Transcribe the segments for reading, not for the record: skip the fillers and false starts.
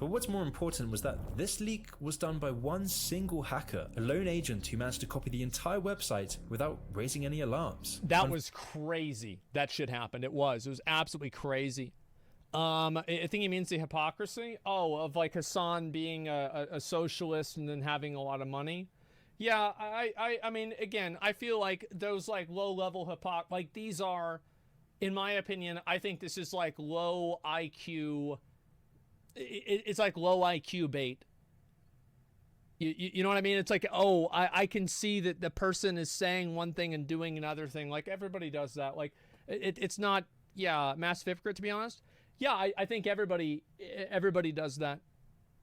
But what's more important was that this leak was done by one single hacker, a lone agent who managed to copy the entire website without raising any alarms. That was crazy. That shit happened. It was absolutely crazy. I think he means the hypocrisy. Oh, of like Hassan being a socialist and then having a lot of money. Yeah, I mean, again, I feel like those like low-level like these are, in my opinion, I think this is like low IQ. It's like low IQ bait. You know what I mean? It's like, oh, I can see that the person is saying one thing and doing another thing. Like everybody does that. Like it's not, yeah, massive hypocrite, to be honest. Yeah, I think everybody does that.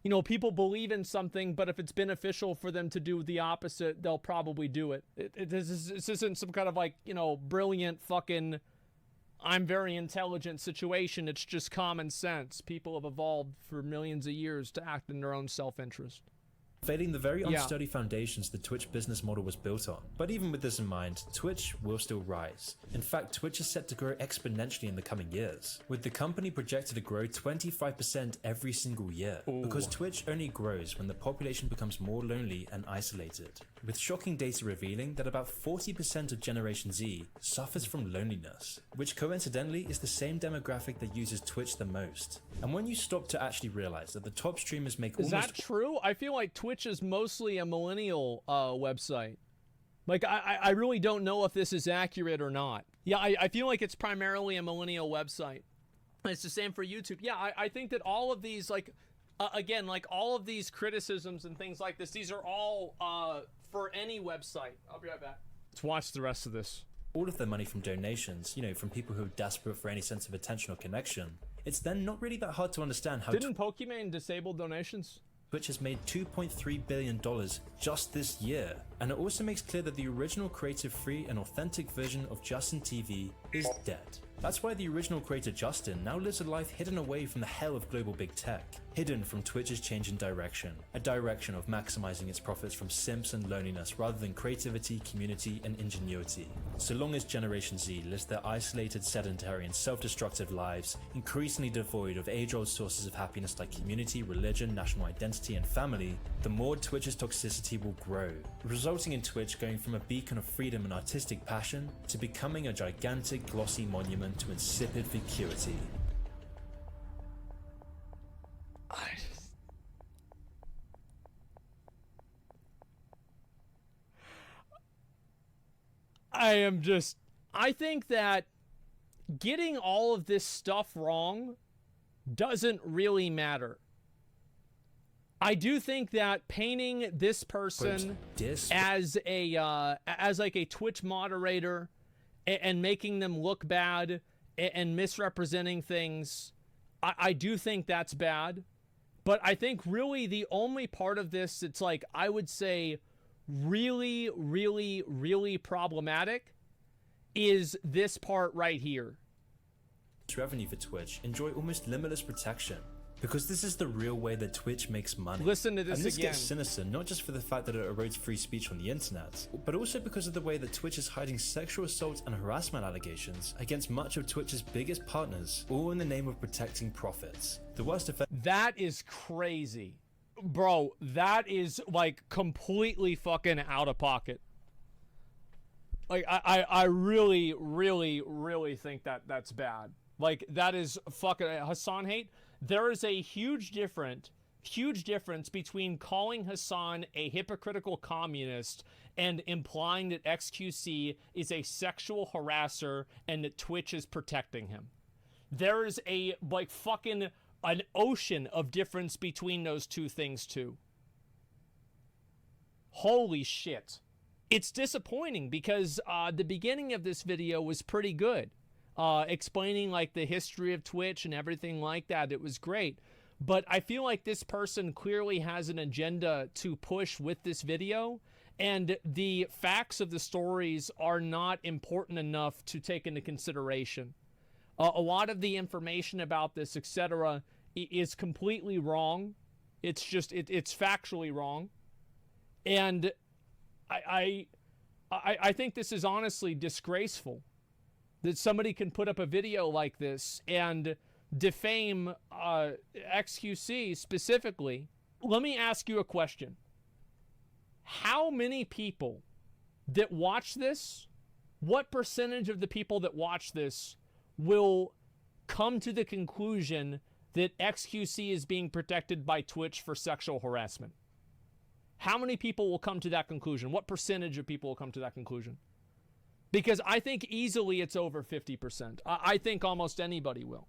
You know, people believe in something, but if it's beneficial for them to do the opposite, they'll probably do it. This isn't some kind of like, you know, brilliant fucking I'm very intelligent situation. It's just common sense. People have evolved for millions of years to act in their own self-interest. Failing the very unsteady foundations the Twitch business model was built on. But even with this in mind, Twitch will still rise. In fact, Twitch is set to grow exponentially in the coming years, with the company projected to grow 25% every single year. Ooh. Because Twitch only grows when the population becomes more lonely and isolated, with shocking data revealing that about 40% of Generation Z suffers from loneliness, which coincidentally is the same demographic that uses Twitch the most. And when you stop to actually realize that the top streamers make Is that true? I feel like Twitch is mostly a millennial website. Like, I really don't know if this is accurate or not. Yeah, I feel like it's primarily a millennial website. It's the same for YouTube. Yeah, I think that all of these, like, again, like all of these criticisms and things like this, these are all for any website. I'll be right back. Let's watch the rest of this. All of their money from donations, you know, from people who are desperate for any sense of attention or connection. It's then not really that hard to understand how... Didn't Pokimane disable donations? Twitch has made $2.3 billion just this year, and it also makes clear that the original creative, free and authentic version of Justin TV is dead. That's why the original creator Justin now lives a life hidden away from the hell of global big tech, hidden from Twitch's changing direction, a direction of maximizing its profits from simps and loneliness rather than creativity, community and ingenuity. So long as Generation Z lives their isolated, sedentary and self-destructive lives, increasingly devoid of age-old sources of happiness like community, religion, national identity and family, the more Twitch's toxicity will grow, resulting in Twitch going from a beacon of freedom and artistic passion to becoming a gigantic glossy monument to insipid vacuity. I think that getting all of this stuff wrong doesn't really matter. I do think that painting this person as like a Twitch moderator and making them look bad and misrepresenting things, I do think that's bad. But I think really the only part of this that's like, I would say really, really, really problematic is this part right here. Revenue for Twitch enjoy almost limitless protection. Because this is the real way that Twitch makes money. Listen to this and this again. gets sinister, not just for the fact that it erodes free speech on the internet, but also because of the way that Twitch is hiding sexual assault and harassment allegations against much of Twitch's biggest partners, all in the name of protecting profits. The worst effect— That is crazy. Bro, that is like completely fucking out of pocket. Like, I really, really, really think that that's bad. Like, that is fucking Hassan hate. There is a huge difference between calling Hassan a hypocritical communist and implying that XQC is a sexual harasser and that Twitch is protecting him. There is a, like, fucking an ocean of difference between those two things, too. Holy shit. It's disappointing because the beginning of this video was pretty good. Explaining like the history of Twitch and everything like that. It was great. But I feel like this person clearly has an agenda to push with this video, and the facts of the stories are not important enough to take into consideration. A lot of the information about this, etc., is completely wrong. It's just, it's factually wrong. And I think this is honestly disgraceful. That somebody can put up a video like this and defame XQC specifically, let me ask you a question. How many people that watch this, what percentage of the people that watch this will come to the conclusion that XQC is being protected by Twitch for sexual harassment? How many people will come to that conclusion? What percentage of people will come to that conclusion? Because I think easily it's over 50%. I think almost anybody will.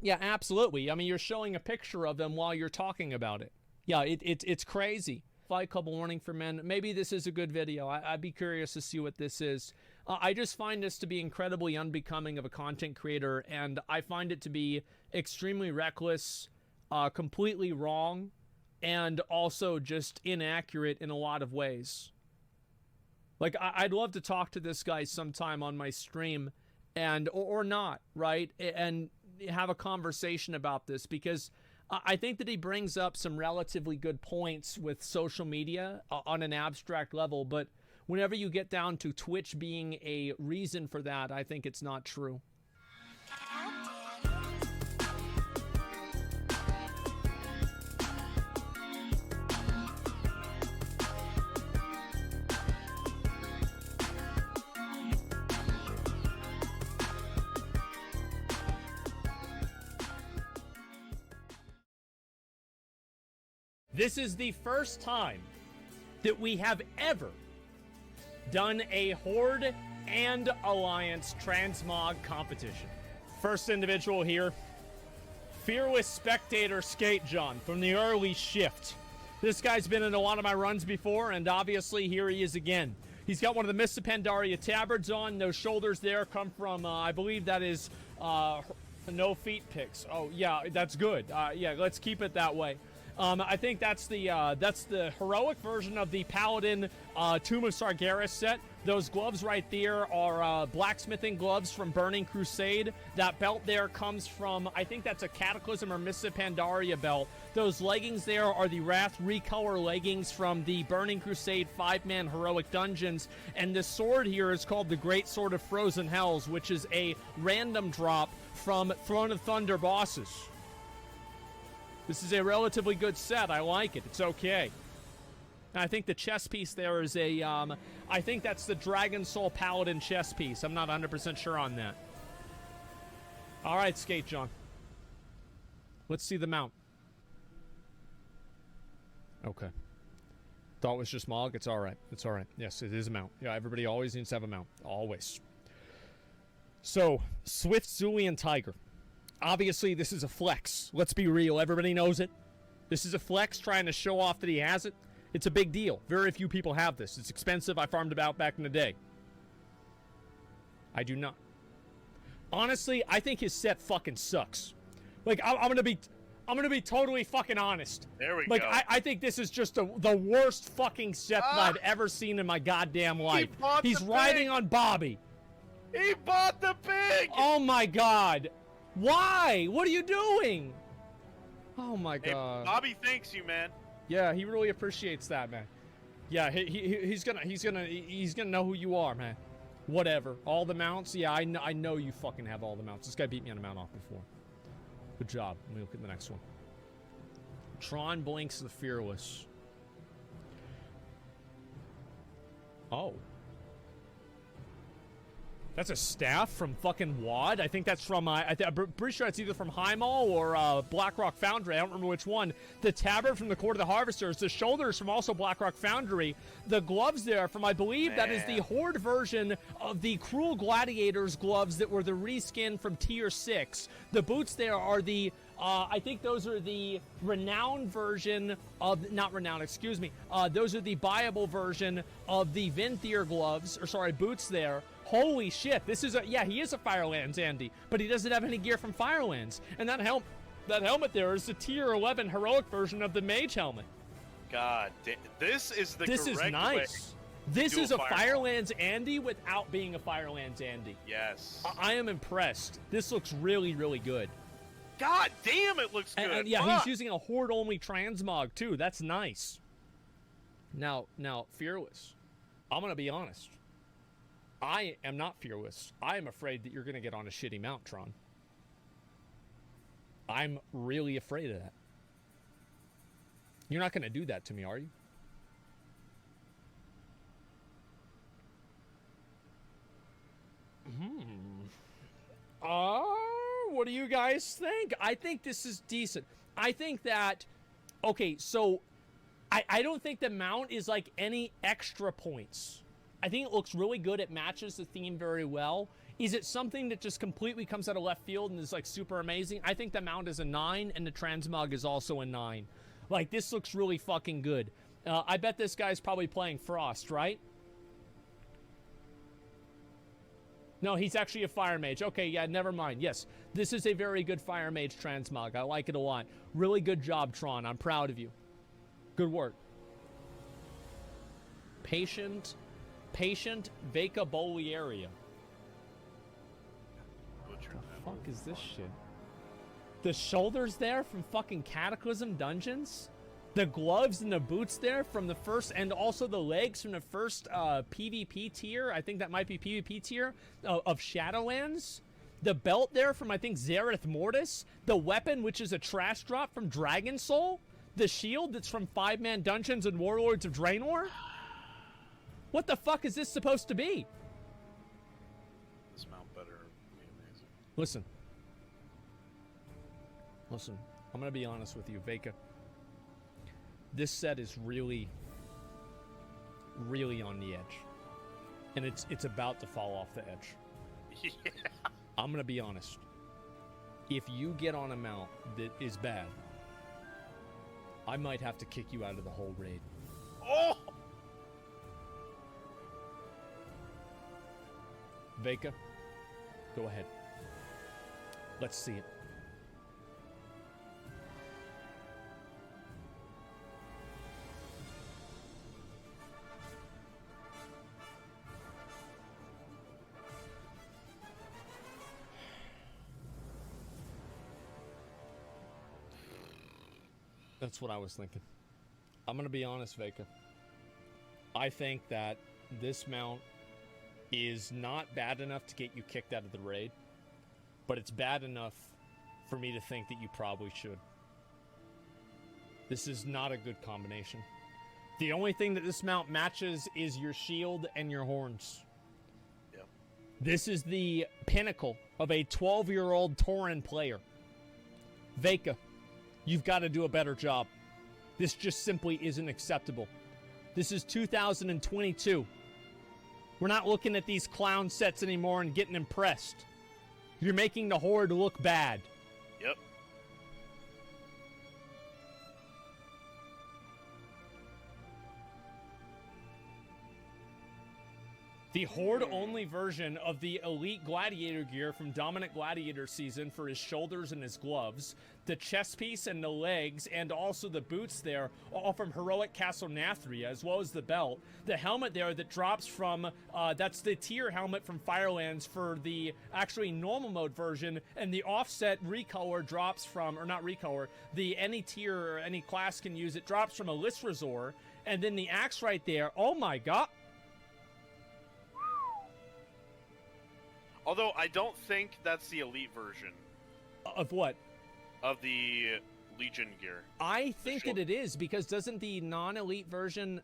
Yeah, absolutely. I mean, you're showing a picture of them while you're talking about it. Yeah, it's crazy. Fight Club warning for men. Maybe this is a good video. I'd be curious to see what this is. I just find this to be incredibly unbecoming of a content creator, and I find it to be extremely reckless, completely wrong, and also just inaccurate in a lot of ways. Like, I'd love to talk to this guy sometime on my stream, and or not, right? And have a conversation about this, because I think that he brings up some relatively good points with social media on an abstract level, but whenever you get down to Twitch being a reason for that, I think it's not true. This is the first time that we have ever done a Horde and Alliance transmog competition. First individual here, Fearless Spectator Skate John from the early shift. This guy's been in a lot of my runs before, and obviously here he is again. He's got one of the Mists of Pandaria tabards on. Those shoulders there come from, I believe that is no feet pics. Oh, yeah, that's good. Yeah, let's keep it that way. I think that's the heroic version of the Paladin Tomb of Sargeras set. Those gloves right there are blacksmithing gloves from Burning Crusade. That belt there comes from, I think that's a Cataclysm or Mists of Pandaria belt. Those leggings there are the Wrath Recolor leggings from the Burning Crusade 5-man heroic dungeons. And the sword here is called the Great Sword of Frozen Hells, which is a random drop from Throne of Thunder bosses. This is a relatively good set. I like it. It's okay. And I think the chest piece there is a, I think that's the Dragon Soul Paladin chest piece. I'm not 100% sure on that. All right, Skate John. Let's see the mount. Okay. Thought it was just Mog. It's all right. It's all right. Yes, it is a mount. Yeah, everybody always needs to have a mount. Always. So, Swift Zulian Tiger. Obviously, this is a flex. Let's be real. Everybody knows it. This is a flex trying to show off that he has it. It's a big deal. Very few people have this. It's expensive. I farmed it out back in the day. I do not. Honestly, I think his set fucking sucks. Like, I'm gonna be totally fucking honest. There we go. Like, I think this is just the worst fucking set that I've ever seen in my goddamn life. He's riding on Bobby. He bought the pig! Oh my god. Why? What are you doing? Oh my god. Hey, Bobby thanks you, man. Yeah, he really appreciates that, man. Yeah, he's gonna know who you are, man. Whatever. All the mounts. Yeah, I know you fucking have all the mounts. This guy beat me on a mount off before. Good job. Let me look at the next one. Tron Blinks the Fearless. Oh. That's a staff from fucking WAD. I think that's from, I'm pretty sure it's either from Heimal or Blackrock Foundry. I don't remember which one. The tabard from the Court of the Harvesters. The shoulders from also Blackrock Foundry. The gloves there from, I believe, that is the Horde version of the Cruel Gladiators gloves that were the reskin from Tier 6. The boots there are the, I think those are the Renowned version of, not Renowned, excuse me. Those are the buyable version of the Venthyr gloves, or sorry, boots there. Holy shit, this is a, yeah, he is a Firelands Andy, but he doesn't have any gear from Firelands. And that helmet there is the Tier 11 heroic version of the Mage helmet. God, this is the This is nice. This is a Firelands Andy without being a Firelands Andy. Yes. I am impressed. This looks really, really good. God damn, it looks good. And yeah, he's using a Horde-only transmog, too. That's nice. Now, Fearless, I'm going to be honest. I am not fearless. I am afraid that you're going to get on a shitty mount, Tron. I'm really afraid of that. You're not going to do that to me, are you? What do you guys think? I think this is decent. I think that, okay, so I don't think the mount is like any extra points. I think it looks really good. It matches the theme very well. Is it something that just completely comes out of left field and is like super amazing? I think the mount is a 9 and the transmog is also a 9. Like, this looks really fucking good. I bet this guy's probably playing Frost, right? No, he's actually a Fire Mage. Okay, yeah, never mind. Yes, this is a very good Fire Mage transmog. I like it a lot. Really good job, Tron. I'm proud of you. Good work. Patient Vega Boliaria. What the fuck is this shit? The shoulders there from fucking Cataclysm Dungeons? The gloves and the boots there from the first, and also the legs from the first PvP tier. I think that might be PvP tier of Shadowlands. The belt there from, I think, Zareth Mortis. The weapon, which is a trash drop from Dragon Soul. The shield that's from 5-Man Dungeons and Warlords of Draenor. What the fuck is this supposed to be? This mount better be amazing. Listen, I'm gonna be honest with you, Veka. This set is really, really on the edge. And it's about to fall off the edge. Yeah. I'm gonna be honest. If you get on a mount that is bad, I might have to kick you out of the whole raid. Oh! Veka, go ahead. Let's see it. That's what I was thinking. I'm going to be honest, Veka. I think that this mount is not bad enough to get you kicked out of the raid, but it's bad enough for me to think that you probably should. This is not a good combination. The only thing that this mount matches is your shield and your horns. Yep. This is the pinnacle of a 12-year-old Tauren player. Veka, you've got to do a better job. This just simply isn't acceptable. This is 2022. We're not looking at these clown sets anymore and getting impressed. You're making the Horde look bad. Yep. The Horde-only version of the Elite Gladiator gear from Dominant Gladiator season for his shoulders and his gloves, the chest piece and the legs, and also the boots there, all from Heroic Castle Nathria, as well as the belt. The helmet there that drops from, that's the tier helmet from Firelands for the actually normal mode version, and the offset recolor drops from, or not recolor, the any tier or any class can use it, drops from Alyss Razor, and then the axe right there, oh my god. Although I don't think that's the elite version Of what? of the Legion gear. I think that it is, because doesn't the non-elite version...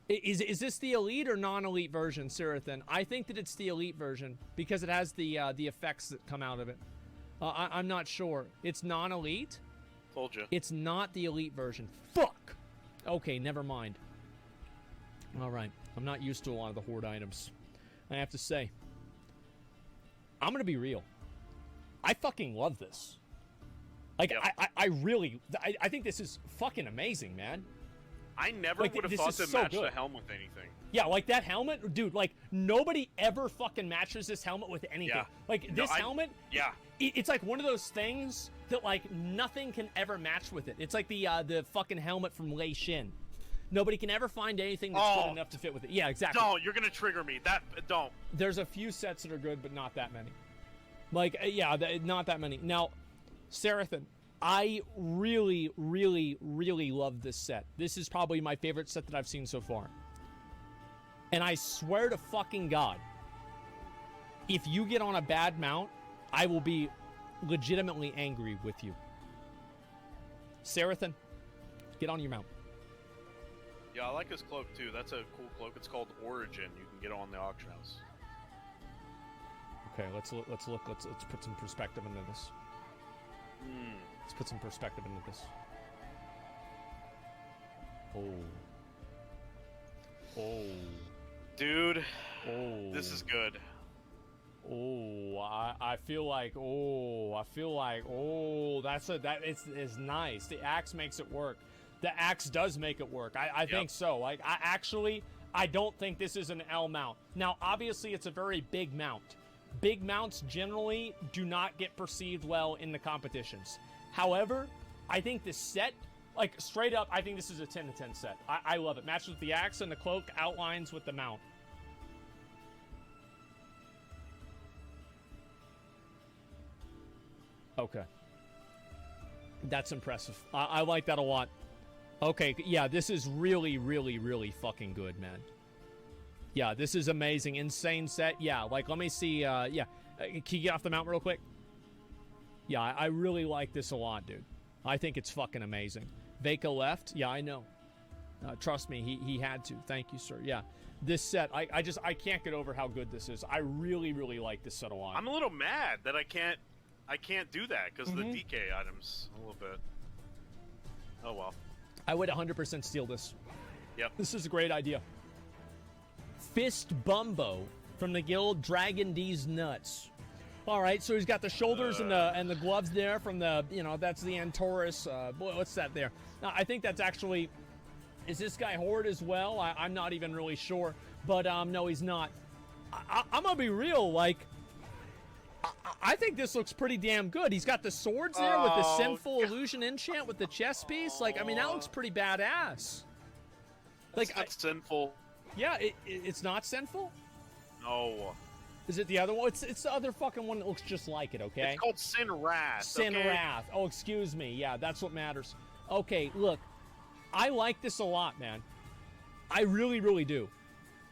Is this the elite or non-elite version, Sirathan? I think that it's the elite version, because it has the effects that come out of it. I'm not sure. It's non-elite? Told you. It's not the elite version. Fuck! Okay, never mind. Alright, I'm not used to a lot of the Horde items. I have to say. I'm gonna be real. I fucking love this. Like, Yep. I really... I think this is fucking amazing, man. I never Like, would have this thought is to so match good. the helmet with anything. Yeah, like that helmet, dude, like, nobody ever fucking matches this helmet with anything. Yeah. Like, this helmet, Yeah. it's like one of those things that, like, nothing can ever match with it. It's like the fucking helmet from Lei Shin. Nobody can ever find anything that's good enough to fit with it. Yeah, exactly. Don't. You're gonna trigger me. Don't. There's a few sets that are good, but not that many. Like, yeah, not that many. Now, Sirathan, I really, really, really love this set. This is probably my favorite set that I've seen so far. And I swear to fucking God, if you get on a bad mount, I will be legitimately angry with you. Sarathan, get on your mount. Yeah, I like his cloak too. That's a cool cloak. It's called Origin. You can get it on the auction house. Okay, let's put some perspective into this. Let's put some perspective into this. Oh. Dude. Oh. This is good. Oh, I feel like it's nice. The axe makes it work. The axe does make it work. I think so. Like, I don't think this is an L mount. Now, obviously, it's a very big mount. Big mounts generally do not get perceived well in the competitions. However, I think this set, like, straight up, I think this is a 10 to 10 set. I love it. Matches with the axe and the cloak, outlines with the mount. Okay. That's impressive. I like that a lot. Okay, yeah, this is really, really, really fucking good, man. Yeah, this is amazing. Insane set. Yeah, like, let me see. Yeah. Can you get off the mount real quick? Yeah, I really like this a lot, dude. I think it's fucking amazing. Veka left. Yeah, I know. Trust me, he had to. Thank you, sir. Yeah. This set, I can't get over how good this is. I really, really like this set a lot. I'm a little mad that I can't do that because of the DK items a little bit. Oh, well. I would 100% steal this. Yep. This is a great idea. Fist Bumbo from the guild Dragon D's Nuts. All right, so he's got the shoulders and the gloves there from the, that's the Antorus. What's that there? I think that's actually, is this guy Horde as well? I'm not even really sure, but no, he's not. I'm gonna be real, like, I think this looks pretty damn good. He's got the swords there with the Sinful Illusion enchant with the chest piece. Like, I mean, that looks pretty badass. Like, that's sinful. Yeah, it's not sinful? No. Is it the other one? It's the other fucking one that looks just like it, okay? It's called Sin Wrath. Sin Wrath. Oh, excuse me. Yeah, that's what matters. Okay, look. I like this a lot, man. I really, really do.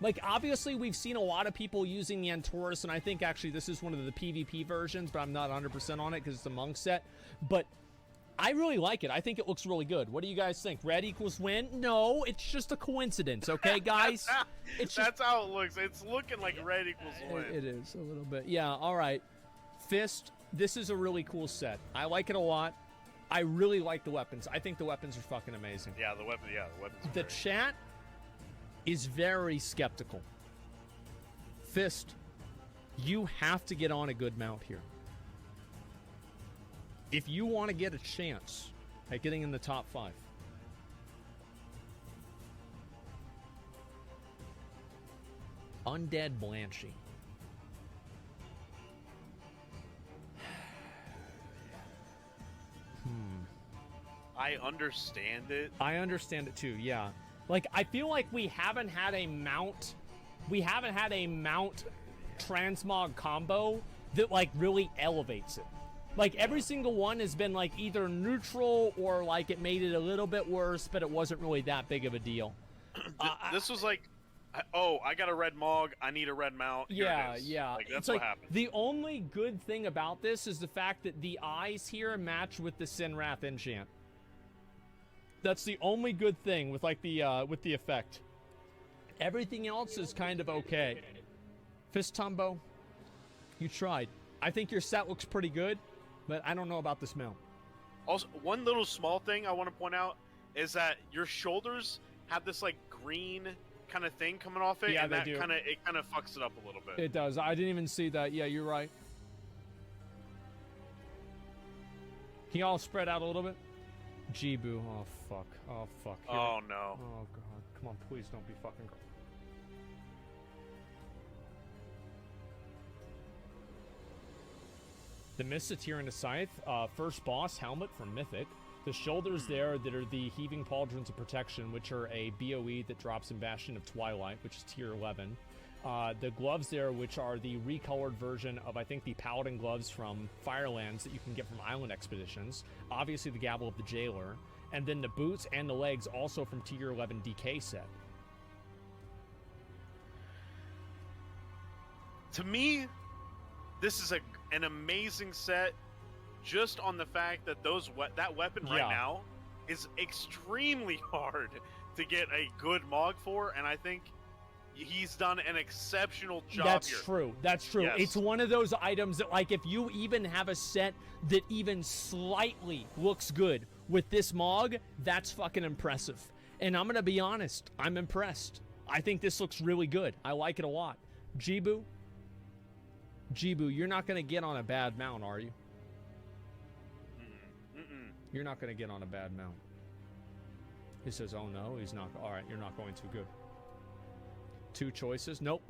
Like, obviously, we've seen a lot of people using the Antorus, and I think, actually, this is one of the PvP versions, but I'm not 100% on it because it's a monk set. But I really like it. I think it looks really good. What do you guys think? Red equals win? No, it's just a coincidence, okay, guys? That's how it looks. It's looking like red equals win. It is, a little bit. Yeah, all right. Fist, this is a really cool set. I like it a lot. I really like the weapons. I think the weapons are fucking amazing. Yeah, the weapons are The great. chat is very skeptical. Fist, you have to get on a good mount here. If you want to get a chance at getting in the top 5. Undead Blanchie. I understand it. I understand it too, yeah. Like, I feel like we haven't had a mount transmog combo that, like, really elevates it. Like, every single one has been, like, either neutral or, like, it made it a little bit worse, but it wasn't really that big of a deal. This was like, oh, I got a red Mog, I need a red mount. Here it is. Yeah. Like, that's it's what like, happened. the only good thing about this is the fact that the eyes here match with the Sinwrath enchant. That's the only good thing with, like, the effect. Everything else is kind of okay. Fist Tumbo, you tried. I think your set looks pretty good, but I don't know about this mount. Also, one little small thing I want to point out is that your shoulders have this, like, green kind of thing coming off it. Yeah, and they that do. kind of fucks it up a little bit. It does. I didn't even see that. Yeah, you're right. Can y'all spread out a little bit? Jibu. Oh, fuck. Oh, fuck. Here Oh, no. Oh, God. Come on, please don't be fucking... The Myssatyr and the Scythe, first boss helmet from Mythic. The shoulders there that are the Heaving Pauldrons of Protection, which are a BOE that drops in Bastion of Twilight, which is tier 11. The gloves there, which are the recolored version of, I think, the Paladin gloves from Firelands that you can get from Island Expeditions. Obviously, the Gavel of the Jailer. And then the boots and the legs also from tier 11 DK set. To me, this is an amazing set. just on the fact that that weapon right now is extremely hard to get a good Mog for, and I think he's done an exceptional job That's here. true. That's true. Yes. It's one of those items that, like, if you even have a set that even slightly looks good with this Mog, that's fucking impressive. And I'm going to be honest, I'm impressed. I think this looks really good. I like it a lot. Jibu, you're not going to get on a bad mount, are you? You're not going to get on a bad mount. He says, oh no, he's not. All right, you're not going too good. 2 choices. Nope.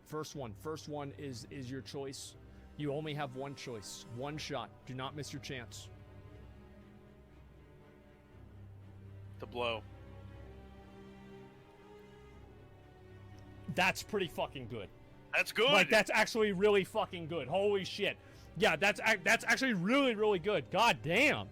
First one is your choice. You only have 1 choice. 1 shot. Do not miss your chance. To blow. That's pretty fucking good. That's good. Like, that's actually really fucking good. Holy shit. Yeah, that's actually really, really good. God damn.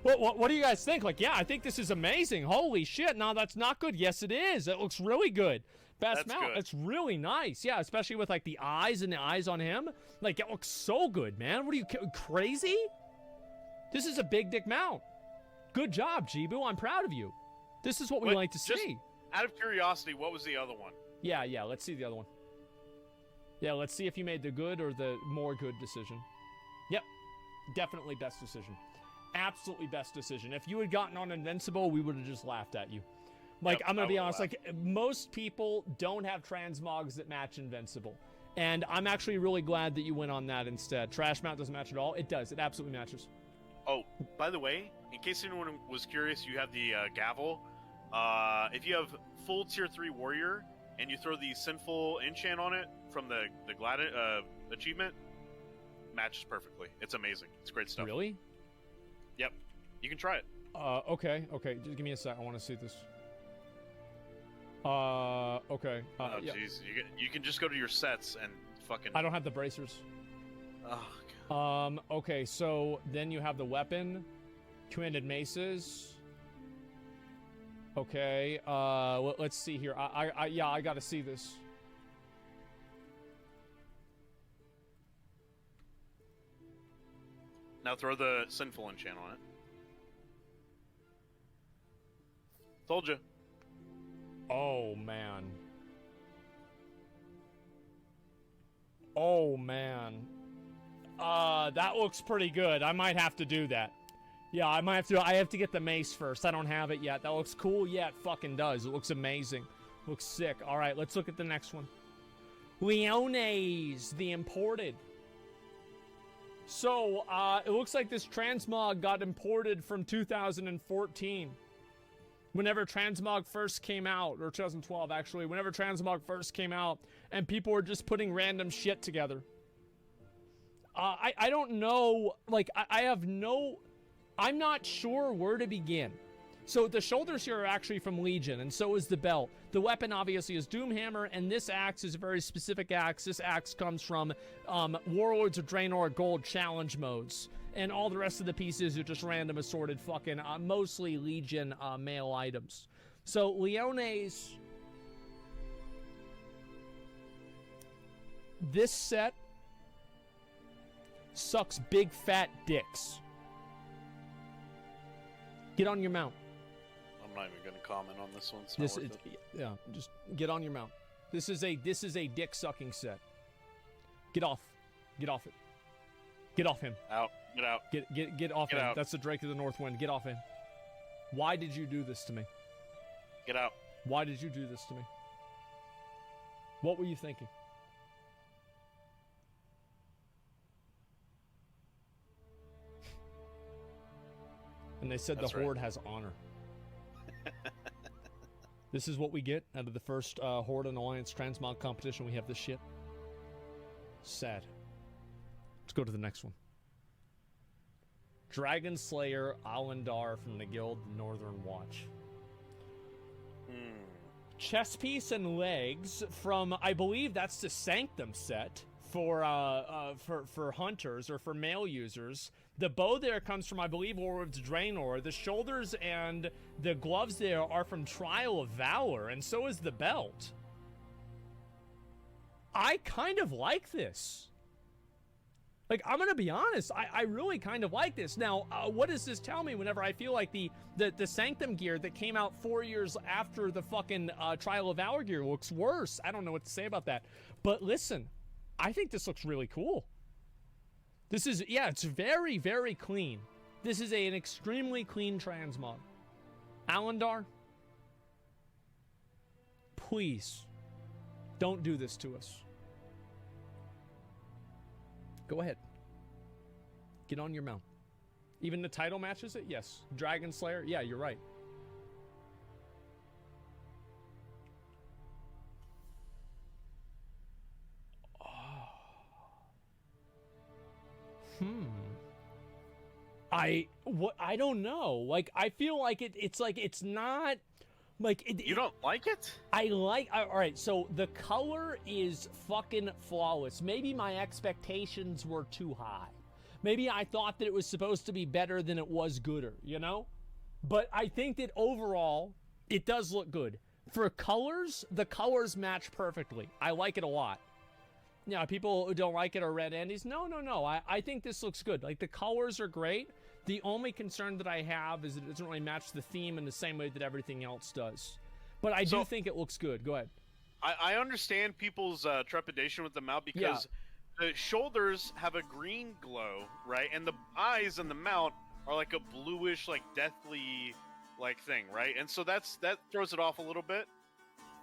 What do you guys think? Like, yeah, I think this is amazing. Holy shit. No, that's not good. Yes, it is. It looks really good. Best That's mount. good. It's really nice. Yeah, especially with, like, the eyes and the eyes on him. Like, it looks so good, man. What are you, crazy? This is a big dick mount. Good job, Jibu. I'm proud of you. This is what we like to see. Out of curiosity, what was the other one? Yeah, let's see the other one. Yeah, let's see if you made the good or the more good decision. Yep, definitely best decision. Absolutely best decision. If you had gotten on Invincible, we would have just laughed at you. Like, I'm going to be honest, like, most people don't have transmogs that match Invincible. And I'm actually really glad that you went on that instead. Trash mount doesn't match at all. It does. It absolutely matches. Oh, by the way, in case anyone was curious, you have the gavel. If you have full tier 3 warrior and you throw the sinful enchant on it from the glad achievement, matches perfectly. It's amazing. It's great stuff. Really? Yep. You can try it. Okay. Just give me a sec. I want to see this. Okay. Oh, yeah. jeez. You can just go to your sets and fucking... I don't have the bracers. Oh, God. Okay, so then you have the weapon, 2-handed maces. Okay, let's see here. I gotta see this. Now throw the sinful enchant on it. Told you. Oh, man. Oh, man. That looks pretty good. I might have to do that. Yeah, I have to get the mace first. I don't have it yet. That looks cool. Yeah, it fucking does. It looks amazing. Looks sick. All right, let's look at the next one. Leones, the imported. So, it looks like this transmog got imported from 2014. Whenever transmog first came out, or 2012 actually, whenever transmog first came out, and people were just putting random shit together. I don't know, like, I'm not sure where to begin. So the shoulders here are actually from Legion, and so is the belt. The weapon obviously is Doomhammer, and this axe is a very specific axe. This axe comes from Warlords of Draenor Gold challenge modes. And all the rest of the pieces are just random assorted fucking, mostly Legion male items. So Leones, this set sucks big fat dicks. Get on your mount. I'm not even going to comment on this one. It's not worth it. Yeah, just get on your mount. This is a dick sucking set. Get off. Get off it. Get off him. Out. Get out. Get off him. Out. That's the Drake of the North Wind. Get off him. Why did you do this to me? Get out. Why did you do this to me? What were you thinking? And they said That's the Horde has honor. This is what we get out of the first Horde and Alliance transmog competition. We have this shit. Sad. Let's go to the next one. Dragon Slayer Alendar from the Guild Northern Watch. Chest piece and legs from, I believe that's the Sanctum set for hunters or for male users. The bow there comes from, I believe, Warlords of Draenor. The shoulders and the gloves there are from Trial of Valor, and so is the belt. I kind of like this. Like, I'm gonna be honest, I really kind of like this. Now, what does this tell me whenever I feel like the Sanctum gear that came out 4 years after the fucking Trial of Valor gear looks worse? I don't know what to say about that. But listen, I think this looks really cool. This is, yeah, it's very, very clean. This is an extremely clean transmog. Alendar, please, don't do this to us. Go ahead. Get on your mount. Even the title matches it? Yes. Dragon Slayer? Yeah, you're right. Oh. I don't know. Like, I feel like it's like, it's not like You don't like it? all right, so the color is fucking flawless. Maybe my expectations were too high. Maybe I thought that it was supposed to be better than it was gooder, you know? But I think that overall, it does look good. For colors, the colors match perfectly. I like it a lot. Yeah, people who don't like it are red Andes. No. I think this looks good. Like, the colors are great. The only concern that I have is that it doesn't really match the theme in the same way that everything else does. But I do think it looks good. Go ahead. I understand people's trepidation with the mount because the shoulders have a green glow, right? And the eyes and the mount are like a bluish, like deathly, like thing, right? And so that throws it off a little bit.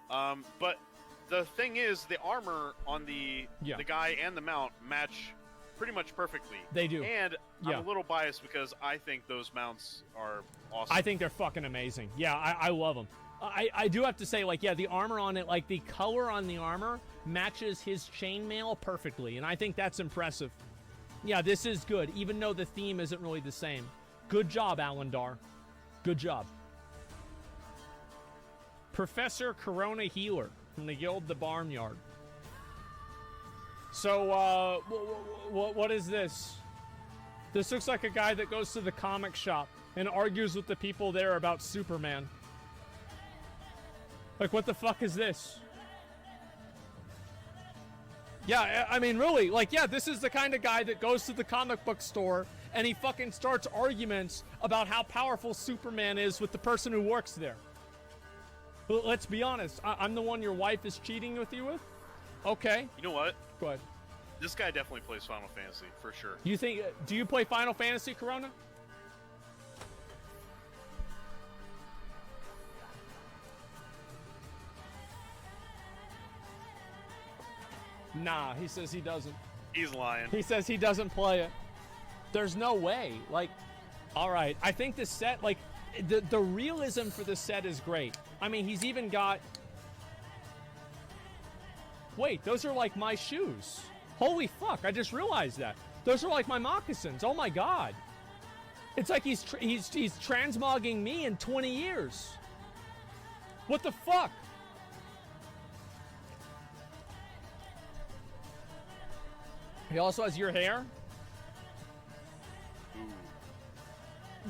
But the thing is, the armor on the guy and the mount match pretty much perfectly. They do. And I'm a little biased because I think those mounts are awesome. I think they're fucking amazing. Yeah, I love them. I do have to say, like, yeah, the armor on it, like, the color on the armor matches his chainmail perfectly, and I think that's impressive. Yeah, this is good, even though the theme isn't really the same. Good job, Alendar. Good job. Professor Corona Healer from the Guild the Barnyard. So, what is this? This looks like a guy that goes to the comic shop and argues with the people there about Superman. Like, what the fuck is this? Yeah, I mean, really, like, yeah, this is the kind of guy that goes to the comic book store and he fucking starts arguments about how powerful Superman is with the person who works there. Let's be honest, I'm the one your wife is cheating with you with? Okay. You know what? Go ahead. This guy definitely plays Final Fantasy, for sure. You think, do you play Final Fantasy, Corona? Nah, he says he doesn't. He's lying. He says he doesn't play it. There's no way. Like, all right. I think this set, like, the realism for this set is great. I mean, he's even got... Wait, those are like my shoes. Holy fuck, I just realized that. Those are like my moccasins. Oh my god. It's like he's transmogging me in 20 years. What the fuck? He also has your hair? Ooh.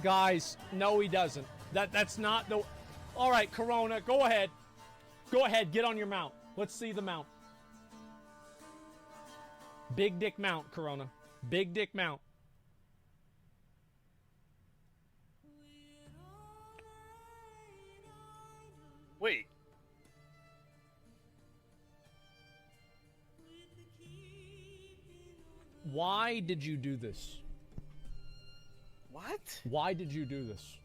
Guys, no he doesn't. That's not the... All right, Corona, go ahead. Go ahead, get on your mount. Let's see the mount. Big dick mount, Corona. Big dick mount. Wait. Why did you do this? What? Why did you do this?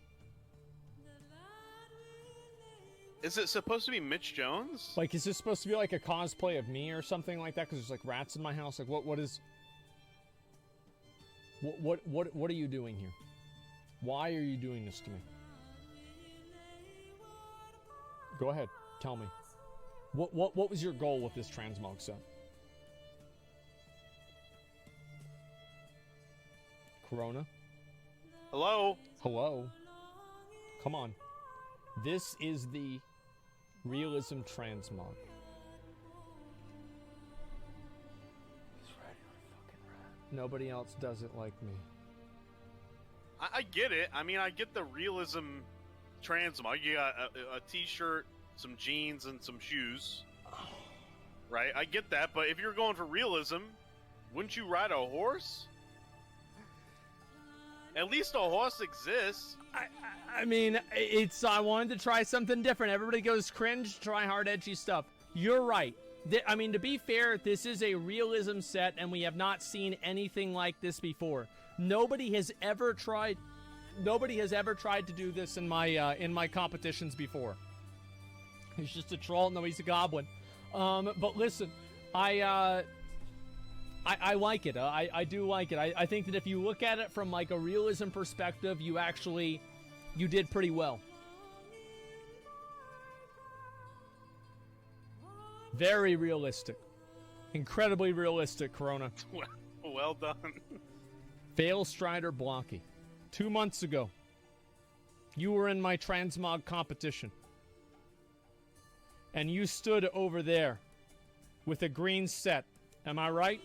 Is it supposed to be Mitch Jones? Like, is this supposed to be like a cosplay of me or something like that? Because there's like rats in my house. Like, what is... What are you doing here? Why are you doing this to me? Go ahead, tell me. What was your goal with this transmog set? Corona? Hello? Hello? Come on. This is the realism transmog. Nobody else does it like me. I get it. I mean, I get the realism transmog. You got a t-shirt, some jeans, and some shoes. Right? I get that, but if you're going for realism, Wouldn't you ride a horse? At least a horse exists. I mean, I wanted to try something different. Everybody goes cringe, try hard, edgy stuff. You're right. I mean, to be fair, this is a realism set, and we have not seen anything like this before. Nobody has ever tried to do this in my competitions before. He's just a troll. No, he's a goblin. But listen, I like it. I do like it. I think that if you look at it from like a realism perspective, you did pretty well. Very realistic. Incredibly realistic, Corona. Well done. Vale Strider Blocky. 2 months ago, you were in my transmog competition. And you stood over there with a green set. Am I right?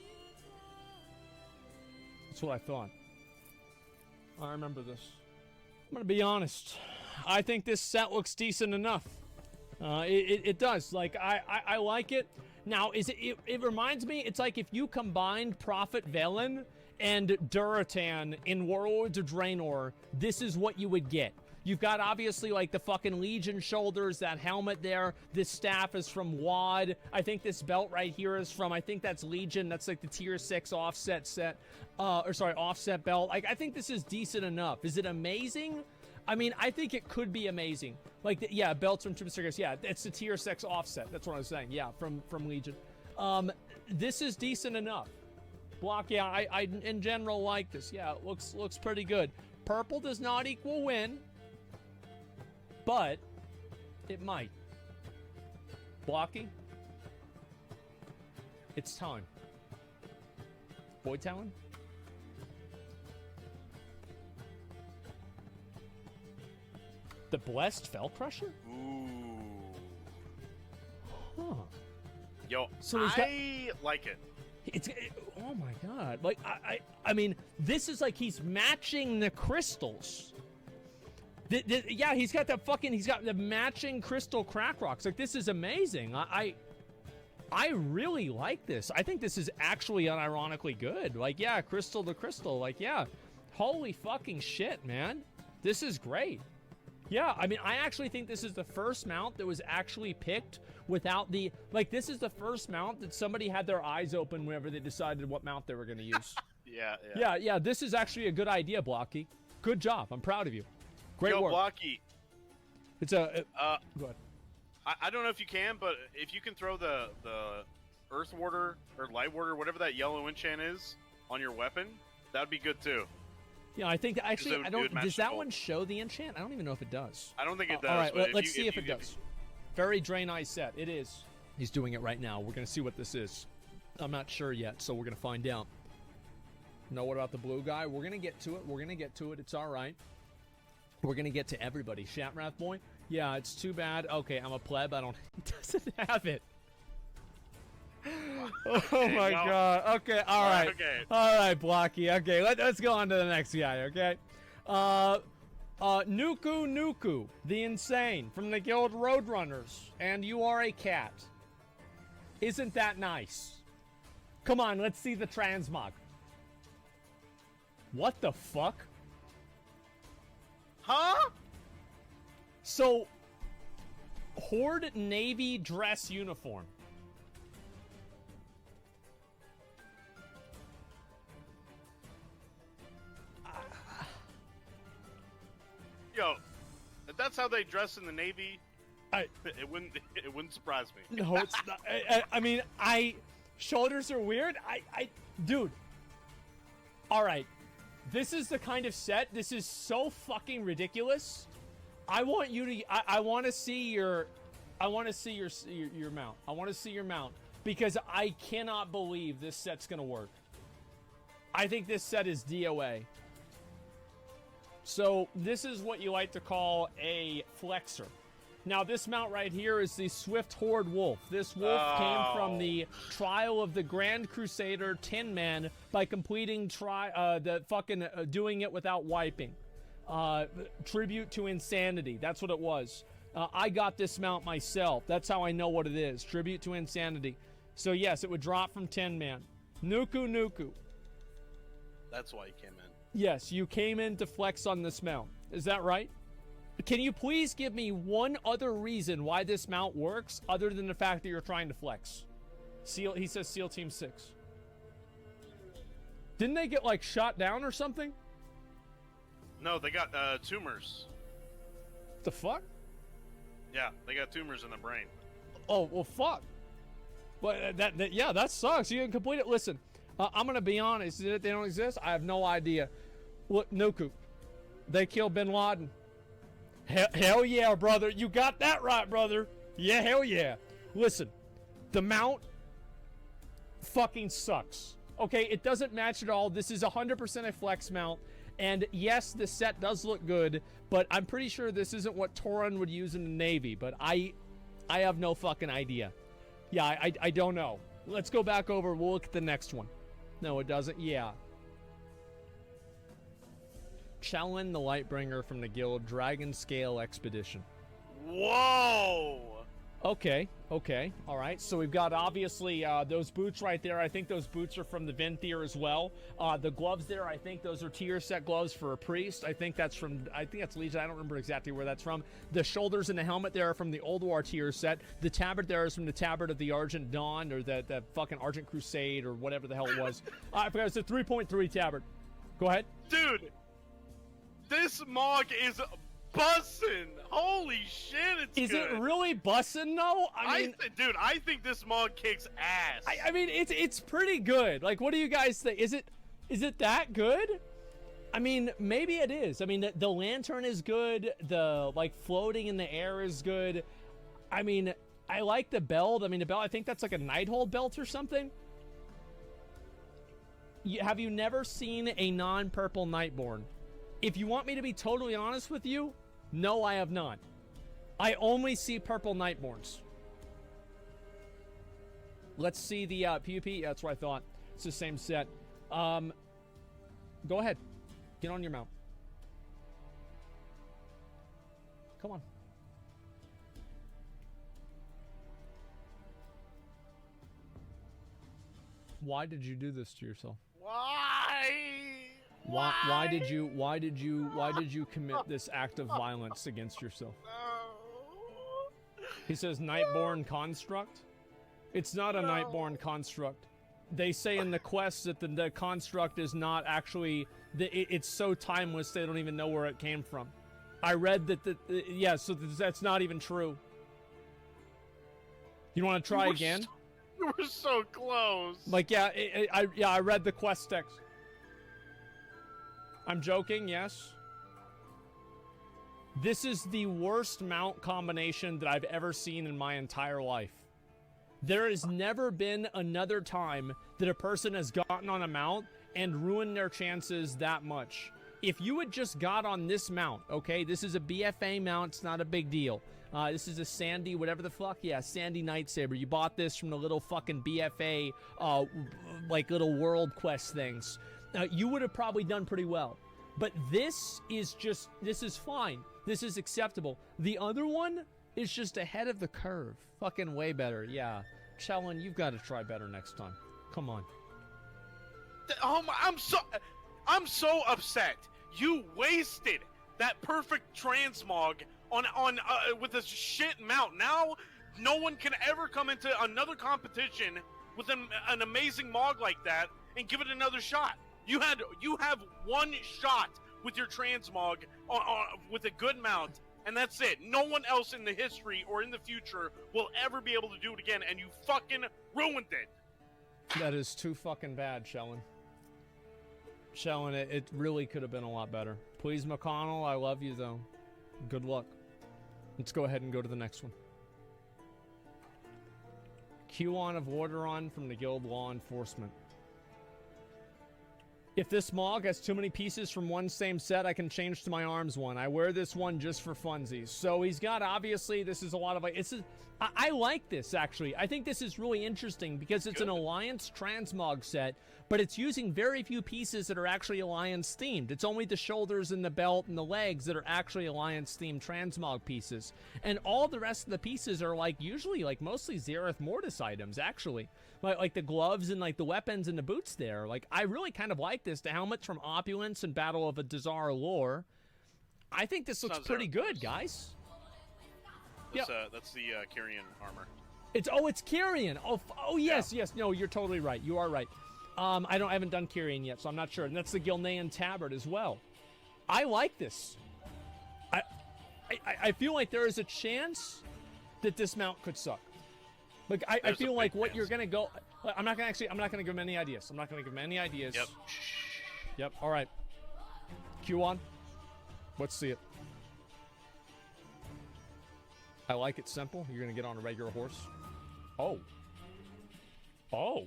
That's what I thought. I remember this. I'm going to be honest. I think this set looks decent enough. It does. Like, I like it. Now, it reminds me, it's like if you combined Prophet Velen and Duratan in Warlords of Draenor, this is what you would get. You've got, obviously, like, the fucking Legion shoulders, that helmet there. This staff is from WAD. I think this belt right here is from, I think that's Legion. That's, like, the Tier 6 offset set. Offset belt. Like, I think this is decent enough. Is it amazing? I mean, I think it could be amazing. Like, yeah, belts from TibiaScape. Yeah, it's the Tier 6 offset. That's what I was saying. Yeah, from Legion. This is decent enough. Block, yeah, I in general like this. Yeah, it looks pretty good. Purple does not equal win, but it might. Blocky, it's time. Void Talon? The Blessed Fell Crusher? Ooh. Huh. Yo, So I like it. Oh my god. Like, I mean, this is like he's matching the crystals. Yeah, he's got the matching crystal crack rocks. Like, this is amazing. I really like this. I think this is actually unironically good. Like, yeah, crystal to crystal. Like, yeah. Holy fucking shit, man. This is great. Yeah, I mean, I actually think this is the first mount that was actually picked without the... Like, this is the first mount that somebody had their eyes open whenever they decided what mount they were going to use. Yeah, this is actually a good idea, Blocky. Good job. I'm proud of you. Great work. Blocky. It's a... go ahead. I don't know if you can, but if you can throw the Earth Warder or Light Warder, whatever that yellow enchant is, on your weapon, that would be good too. Yeah, I think actually I don't. Does that gold. one show the enchant? I don't even know if it does. I don't think it does. All right, but let's see if it does. Very Draenei set. It is. He's doing it right now. We're gonna see what this is. I'm not sure yet, so we're gonna find out. Know what about the blue guy? We're gonna get to it. It's all right. We're gonna get to everybody. Shatrath boy. Yeah, it's too bad. Okay, I'm a pleb. I don't. He doesn't have it. Oh my god. Okay, all right. Okay. All right, Blocky. Okay, let's go on to the next guy, okay? Nuku, the Insane, from the Guild Roadrunners, and you are a cat. Isn't that nice? Come on, let's see the transmog. What the fuck? Huh? So, Horde Navy dress uniform. Yo, if that's how they dress in the Navy, it wouldn't surprise me. No, it's not. I mean, shoulders are weird. Dude. All right, this is the kind of set. This is so fucking ridiculous. I want you to. I want to see your. I want to see your mount. I want to see your mount because I cannot believe this set's gonna work. I think this set is DOA. So this is what you like to call a flexor. Now this mount right here is the Swift Horde Wolf. This wolf came from the Trial of the Grand Crusader Tin Man by completing doing it without wiping. Tribute to Insanity. That's what it was. I got this mount myself. That's how I know what it is. Tribute to Insanity. So yes, it would drop from Tin Man. Nuku Nuku. That's why he came in. Yes, you came in to flex on this mount. Is that right? Can you please give me one other reason why this mount works other than the fact that you're trying to flex? He says SEAL Team 6. Didn't they get, like, shot down or something? No, they got tumors. The fuck? Yeah, they got tumors in the brain. Oh, well, fuck. But yeah, that sucks. You didn't complete it. Listen, I'm going to be honest. They don't exist? I have no idea. Look, Nuku, they killed Bin Laden. Hell yeah, brother. You got that right, brother. Yeah, hell yeah. Listen, the mount fucking sucks. Okay, it doesn't match at all. This is 100% a flex mount. And yes, the set does look good, but I'm pretty sure this isn't what Torin would use in the Navy. But I have no fucking idea. Yeah, I don't know. Let's go back over. We'll look at the next one. No, it doesn't. Yeah. Chelin the Lightbringer from the guild, Dragon Scale Expedition. Whoa! Okay, all right. So we've got obviously those boots right there. I think those boots are from the Venthyr as well. The gloves there, I think those are tier set gloves for a priest. I think that's Legion. I don't remember exactly where that's from. The shoulders and the helmet there are from the Old War tier set. The tabard there is from the tabard of the Argent Dawn, or the fucking Argent Crusade, or whatever the hell it was. I forgot, it's a 3.3 tabard. Go ahead. Dude, this mog is bussin'. Holy shit, it's Is good. it really bussin' though? I mean, dude, I think this mog kicks ass. I mean, it's pretty good. Like, what do you guys think? Is it that good? I mean, maybe it is. I mean, the lantern is good. The, like, floating in the air is good. I mean, I like the belt. I mean, the belt, I think that's like a Nighthold belt or something. Have you never seen a non-purple Nightborn? If you want me to be totally honest with you, no, I have not. I only see purple Nightborns. Let's see the PvP. Yeah, that's what I thought. It's the same set. Go ahead. Get on your mount. Come on. Why did you do this to yourself? Why did you commit this act of violence against yourself? He says Nightborn construct. It's not a Nightborn construct. They say in the quest that the construct is not actually it's so timeless they don't even know where it came from. I read that so that's not even true. You want to try again? You were so close. Like, yeah, I read the quest text. I'm joking, yes. This is the worst mount combination that I've ever seen in my entire life. There has never been another time that a person has gotten on a mount and ruined their chances that much. If you had just got on this mount, okay, this is a BFA mount, it's not a big deal. This is a Sandy, whatever the fuck, yeah, Sandy Nightsaber. You bought this from the little fucking BFA, like little world quest things. You would have probably done pretty well. But this is fine. This is acceptable. The other one is just ahead of the curve. Fucking way better, yeah. Chelin, you've got to try better next time. Come on. Oh my, I'm so upset. You wasted that perfect transmog on with a shit mount. Now, no one can ever come into another competition with an amazing mog like that and give it another shot. You have one shot with your transmog with a good mount, and that's it. No one else in the history or in the future will ever be able to do it again, and you fucking ruined it. That is too fucking bad, Chelin. Chelin, it really could have been a lot better. Please, McConnell, I love you, though. Good luck. Let's go ahead and go to the next one. Q-On of Warderon from the Guild Law Enforcement. If this Mog has too many pieces from one same set, I can change to my arms one. I wear this one just for funsies. So he's got, obviously, this is a lot of, I like this, actually. I think this is really interesting because it's an Alliance transmog set, but it's using very few pieces that are actually Alliance themed. It's only the shoulders and the belt and the legs that are actually Alliance themed transmog pieces. And all the rest of the pieces are like, usually like mostly Zereth Mortis items, actually. Like the gloves and like the weapons and the boots there. Like, I really kind of like this. The helmets from Opulence and Battle of a Dazar Lore. I think this looks pretty good, guys. That's the Kyrian armor. It's Kyrian. Oh yes, yes. No, you're totally right. You are right. I haven't done Kyrian yet, so I'm not sure. And that's the Gilnean tabard as well. I like this. I feel like there is a chance that this mount could suck. Like I feel like what you're gonna go. I'm not gonna give him any ideas. Yep. Yep. All right. Q on. Let's see it. I like it simple. You're gonna get on a regular horse. Oh. Oh,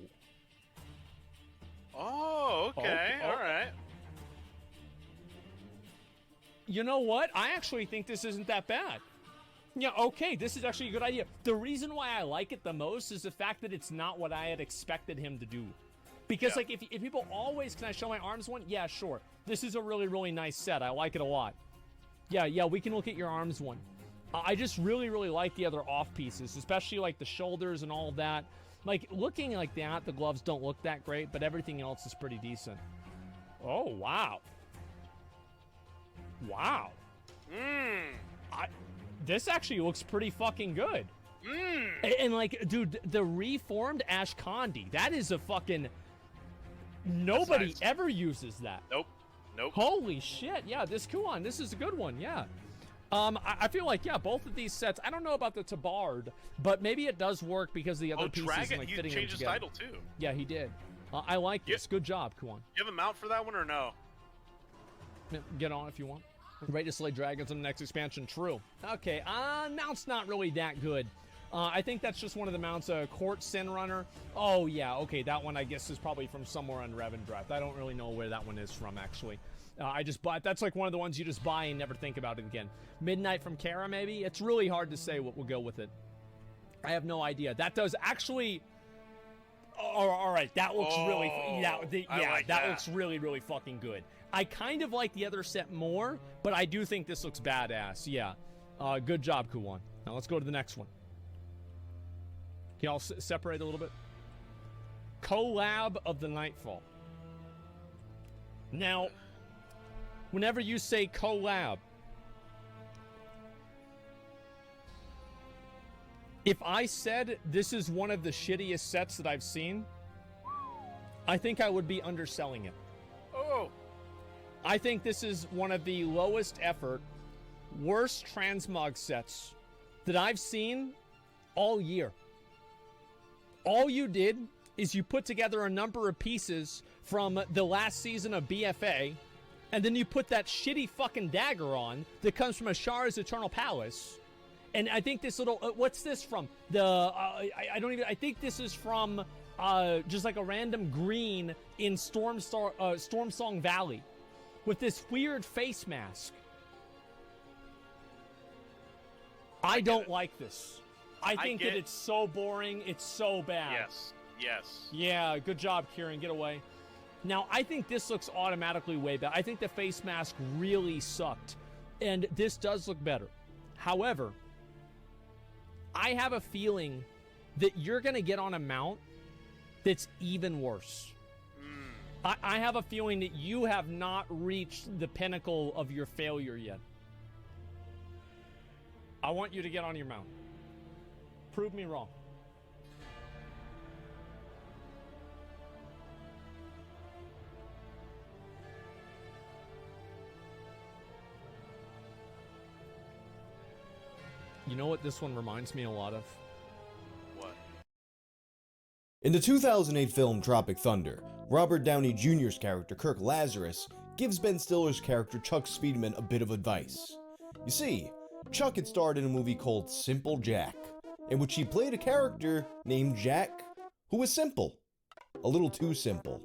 okay. All right. You know what? I actually think this isn't that bad. Yeah, okay, this is actually a good idea. The reason why I like it the most is the fact that it's not what I had expected him to do. Because, like, if people always, can I show my arms one? Yeah, sure. This is a really, really nice set. I like it a lot. Yeah, we can look at your arms one. I just really, really like the other off pieces, especially, like, the shoulders and all of that. Like, looking like that, the gloves don't look that great, but everything else is pretty decent. Oh, wow. Wow. This actually looks pretty fucking good. And like, dude, the reformed Ashkandi, that is a fucking... Nobody nice. Ever uses that. Nope. Holy shit. Yeah, this Kuan, this is a good one, yeah. I feel like, yeah, both of these sets, I don't know about the Tabard, but maybe it does work because the other pieces Dragon, like you fitting changed them his title too. Yeah, he did. I like this. Good job, Kuan. You have a mount for that one or no? Get on if you want. Ready to slay dragons in the next expansion? True. Okay, mount's not really that good. I think that's just one of the mounts, Court Sin Runner. Oh, yeah, okay, that one I guess is probably from somewhere on Revendreth. I don't really know where that one is from, actually. I just bought, that's like one of the ones you just buy and never think about it again. Midnight from Kara, maybe? It's really hard to say what will go with it. I have no idea. That does actually... all right, that looks really... that looks really, really fucking good. I kind of like the other set more, but I do think this looks badass. Yeah. Good job, Kuwan. Now let's go to the next one. Can y'all separate a little bit? Collab of the Nightfall. Now, whenever you say collab, if I said this is one of the shittiest sets that I've seen, I think I would be underselling it. Oh. I think this is one of the lowest effort, worst transmog sets that I've seen all year. All you did is you put together a number of pieces from the last season of BFA, and then you put that shitty fucking dagger on that comes from Ashar's Eternal Palace. And I think this little, what's this from? I think this is from just like a random green in Stormsong Valley. With this weird face mask. I don't like this. I think that it's so boring, it's so bad. Yes. Yeah, good job, Kieran. Get away. Now, I think this looks automatically way better. I think the face mask really sucked. And this does look better. However, I have a feeling that you're going to get on a mount that's even worse. I have a feeling that you have not reached the pinnacle of your failure yet. I want you to get on your mount. Prove me wrong. You know what this one reminds me a lot of? What? In the 2008 film Tropic Thunder, Robert Downey Jr.'s character Kirk Lazarus gives Ben Stiller's character Chuck Speedman a bit of advice. You see, Chuck had starred in a movie called Simple Jack, in which he played a character named Jack who was simple. A little too simple.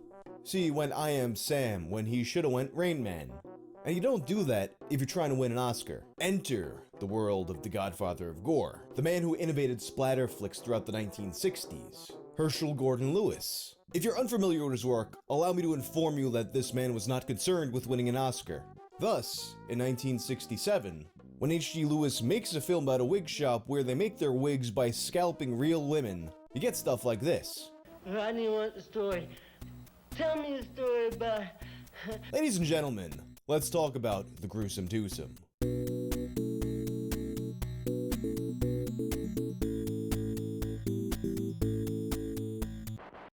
See, he went I Am Sam when he should've went Rain Man. And you don't do that if you're trying to win an Oscar. Enter the world of the godfather of gore, the man who innovated splatter flicks throughout the 1960s, Herschel Gordon Lewis. If you're unfamiliar with his work, allow me to inform you that this man was not concerned with winning an Oscar. Thus, in 1967, when H.G. Lewis makes a film about a wig shop where they make their wigs by scalping real women, you get stuff like this. Rodney wants the story. Tell me the story about... Ladies and gentlemen, let's talk about the gruesome twosome.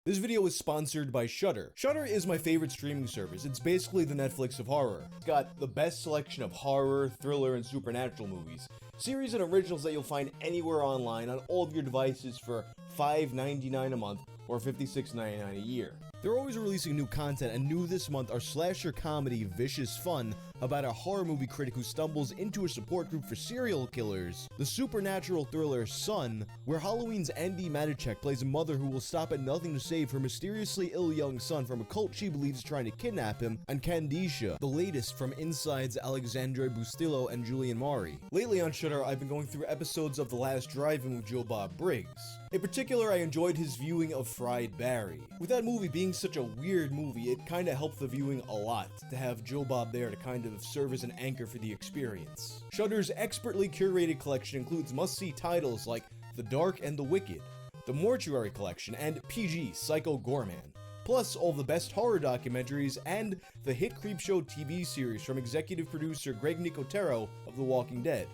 This video is sponsored by Shudder. Shudder is my favorite streaming service. It's basically the Netflix of horror. It's got the best selection of horror, thriller, and supernatural movies. Series and originals that you'll find anywhere online on all of your devices for $5.99 a month or $56.99 a year. They're always releasing new content, and new this month are slasher comedy Vicious Fun about a horror movie critic who stumbles into a support group for serial killers, the supernatural thriller Son, where Halloween's Andy Manichek plays a mother who will stop at nothing to save her mysteriously ill young son from a cult she believes is trying to kidnap him, and Candicia, the latest from Inside's Alexandre Bustillo and Julian Maury. Lately on Shudder, I've been going through episodes of The Last Drive-In with Joe Bob Briggs. In particular, I enjoyed his viewing of Fried Barry. With that movie being such a weird movie, it kinda helped the viewing a lot to have Joe Bob there to kind of serve as an anchor for the experience. Shudder's expertly curated collection includes must-see titles like The Dark and the Wicked, The Mortuary Collection, and PG Psycho Gorman, plus all the best horror documentaries and the hit Creepshow TV series from executive producer Greg Nicotero of The Walking Dead.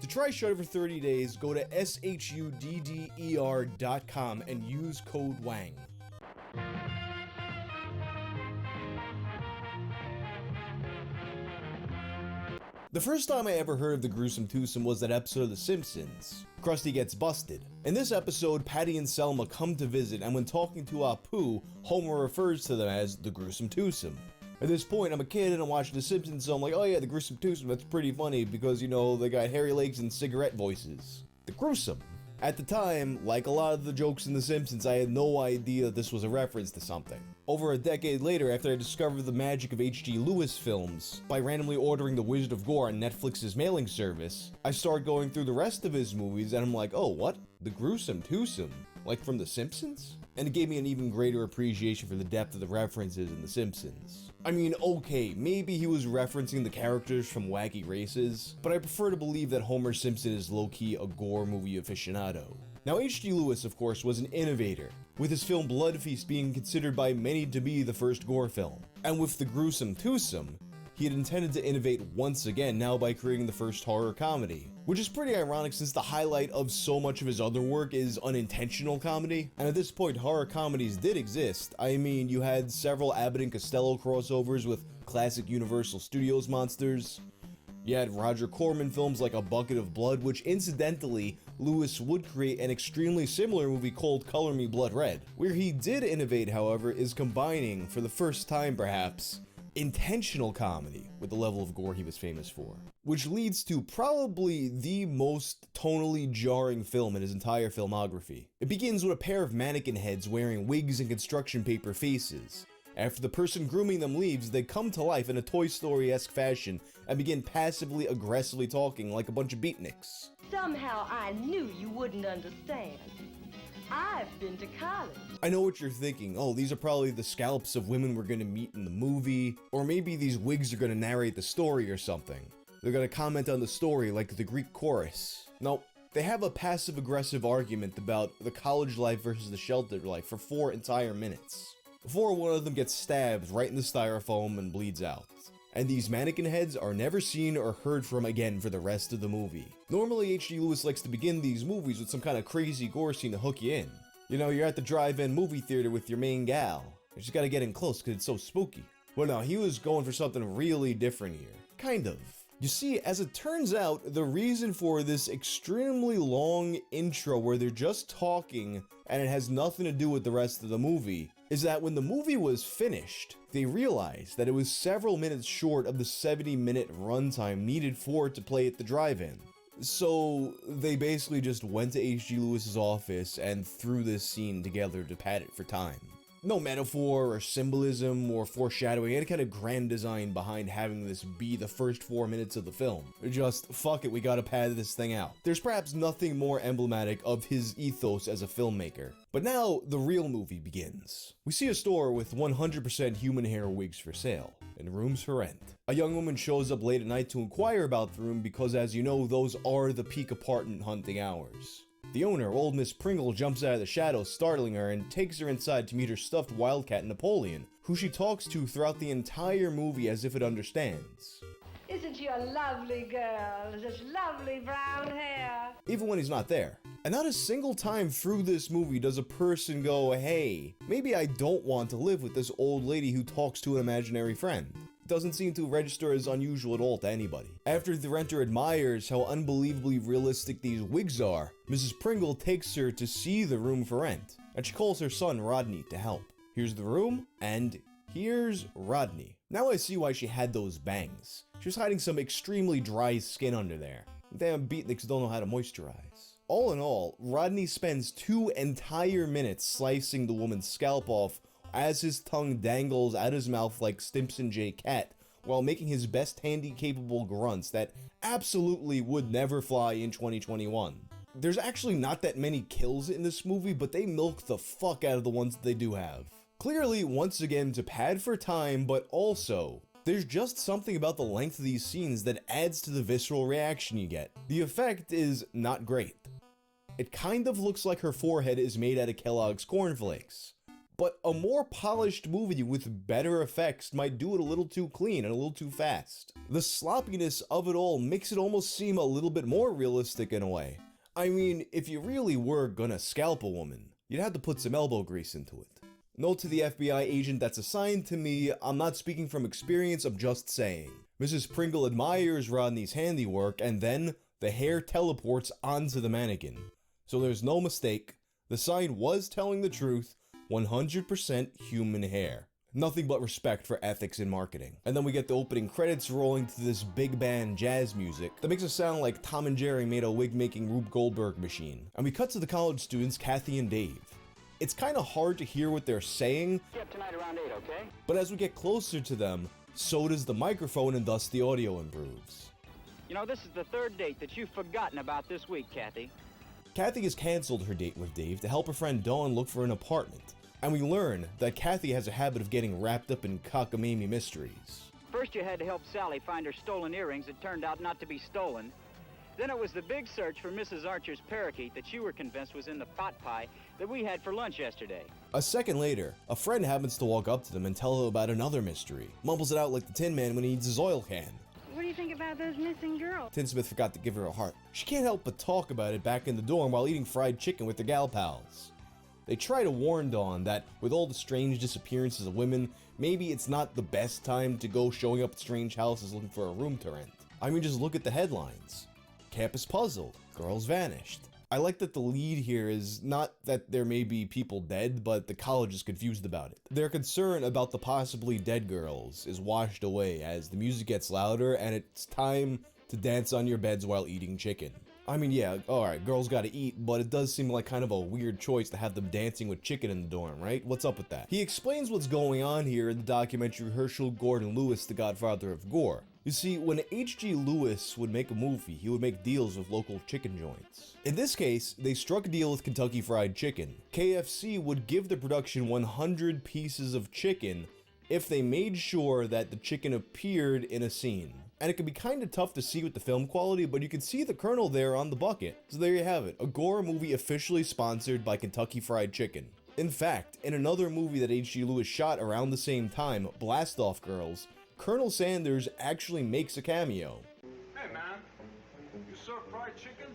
To try Shudder for 30 days, go to shudder.com and use code WANG. The first time I ever heard of the gruesome twosome was that episode of The Simpsons. Krusty gets busted. In this episode, Patty and Selma come to visit, and when talking to Apu, Homer refers to them as the gruesome twosome. At this point, I'm a kid and I'm watching The Simpsons, so I'm like, oh yeah, the gruesome twosome, that's pretty funny because, you know, they got hairy legs and cigarette voices. The gruesome. At the time, like a lot of the jokes in The Simpsons, I had no idea this was a reference to something. Over a decade later, after I discovered the magic of H.G. Lewis films, by randomly ordering The Wizard of Gore on Netflix's mailing service, I started going through the rest of his movies and I'm like, oh, what? The gruesome twosome? Like from The Simpsons? And it gave me an even greater appreciation for the depth of the references in The Simpsons. I mean, okay, maybe he was referencing the characters from Wacky Races, but I prefer to believe that Homer Simpson is low-key a gore movie aficionado. Now, H.G. Lewis, of course, was an innovator, with his film Blood Feast being considered by many to be the first gore film. And with the gruesome twosome, he had intended to innovate once again, now by creating the first horror comedy. Which is pretty ironic since the highlight of so much of his other work is unintentional comedy. And at this point, horror comedies did exist. I mean, you had several Abbott and Costello crossovers with classic Universal Studios monsters. You had Roger Corman films like A Bucket of Blood, which incidentally, Lewis would create an extremely similar movie called Color Me Blood Red. Where he did innovate, however, is combining, for the first time perhaps, intentional comedy with the level of gore he was famous for. Which leads to probably the most tonally jarring film in his entire filmography. It begins with a pair of mannequin heads wearing wigs and construction paper faces. After the person grooming them leaves, they come to life in a Toy Story-esque fashion and begin passively aggressively talking like a bunch of beatniks. Somehow I knew you wouldn't understand. I've been to college. I know what you're thinking. Oh, these are probably the scalps of women we're gonna meet in the movie. Or maybe these wigs are gonna narrate the story or something. They're gonna comment on the story like the Greek chorus. Nope. They have a passive-aggressive argument about the college life versus the sheltered life for 4 entire minutes. Before one of them gets stabbed right in the styrofoam and bleeds out. And these mannequin heads are never seen or heard from again for the rest of the movie. Normally, H.G. Lewis likes to begin these movies with some kind of crazy gore scene to hook you in. You know, you're at the drive-in movie theater with your main gal. You just gotta get in close because it's so spooky. Well, no, he was going for something really different here. Kind of. You see, as it turns out, the reason for this extremely long intro where they're just talking and it has nothing to do with the rest of the movie is that when the movie was finished, they realized that it was several minutes short of the 70-minute runtime needed for it to play at the drive-in. So they basically just went to H.G. Lewis's office and threw this scene together to pad it for time. no metaphor or symbolism or foreshadowing, any kind of grand design behind having this be the first 4 minutes of the film. Just, fuck it, we gotta pad this thing out. There's perhaps nothing more emblematic of his ethos as a filmmaker. But now, the real movie begins. We see a store with 100% human hair wigs for sale, and rooms for rent. A young woman shows up late at night to inquire about the room because, as you know, those are the peak apartment hunting hours. The owner, old Miss Pringle, jumps out of the shadows, startling her, and takes her inside to meet her stuffed wildcat Napoleon, who she talks to throughout the entire movie as if it understands. Isn't she a lovely girl? Such lovely brown hair. Even when he's not there. And not a single time through this movie does a person go, hey, maybe I don't want to live with this old lady who talks to an imaginary friend. Doesn't seem to register as unusual at all to anybody. After the renter admires how unbelievably realistic these wigs are, Mrs. Pringle takes her to see the room for rent, and she calls her son Rodney to help. Here's the room, and here's Rodney. Now I see why she had those bangs. She was hiding some extremely dry skin under there. Damn beatniks don't know how to moisturize. All in all, Rodney spends 2 entire minutes slicing the woman's scalp off as his tongue dangles out his mouth like Stimpson J. Cat, while making his best handy-capable grunts that absolutely would never fly in 2021. There's actually not that many kills in this movie, but they milk the fuck out of the ones that they do have. Clearly, once again, to pad for time, but also, there's just something about the length of these scenes that adds to the visceral reaction you get. The effect is not great. It kind of looks like her forehead is made out of Kellogg's cornflakes. But a more polished movie with better effects might do it a little too clean and a little too fast. The sloppiness of it all makes it almost seem a little bit more realistic in a way. I mean, if you really were gonna scalp a woman, you'd have to put some elbow grease into it. Note to the FBI agent that's assigned to me, I'm not speaking from experience, I'm just saying. Mrs. Pringle admires Rodney's handiwork, and then the hair teleports onto the mannequin. So there's no mistake, the sign was telling the truth, 100% human hair. Nothing but respect for ethics in marketing. And then we get the opening credits rolling to this big band jazz music that makes it sound like Tom and Jerry made a wig-making Rube Goldberg machine. And we cut to the college students, Kathy and Dave. It's kind of hard to hear what they're saying, Tonight around 8, okay? but as we get closer to them, so does the microphone and thus the audio improves. You know, this is the 3rd date that you've forgotten about this week, Kathy. Kathy has canceled her date with Dave to help her friend Dawn look for an apartment. And we learn that Kathy has a habit of getting wrapped up in cockamamie mysteries. First you had to help Sally find her stolen earrings that turned out not to be stolen. Then it was the big search for Mrs. Archer's parakeet that you were convinced was in the pot pie that we had for lunch yesterday. A second later, a friend happens to walk up to them and tell them about another mystery. Mumbles it out like the Tin Man when he needs his oil can. What do you think about those missing girls? Tinsmith forgot to give her a heart. She can't help but talk about it back in the dorm while eating fried chicken with their gal pals. They try to warn Dawn that with all the strange disappearances of women, maybe it's not the best time to go showing up at strange houses looking for a room to rent. I mean, just look at the headlines. Campus puzzled, girls vanished. I like that the lead here is not that there may be people dead, but the college is confused about it. Their concern about the possibly dead girls is washed away as the music gets louder and it's time to dance on your beds while eating chicken. I mean, yeah, alright, girls gotta eat, but it does seem like kind of a weird choice to have them dancing with chicken in the dorm, right? What's up with that? He explains what's going on here in the documentary Herschel Gordon Lewis, The Godfather of Gore. You see, when H.G. Lewis would make a movie, he would make deals with local chicken joints. In this case, they struck a deal with Kentucky Fried Chicken. KFC would give the production 100 pieces of chicken if they made sure that the chicken appeared in a scene. And it can be kind of tough to see with the film quality, but you can see the Colonel there on the bucket. So there you have it, a gore movie officially sponsored by Kentucky Fried Chicken. In fact, in another movie that H.G. Lewis shot around the same time, Blast Off Girls, Colonel Sanders actually makes a cameo. Hey man, you serve fried chicken?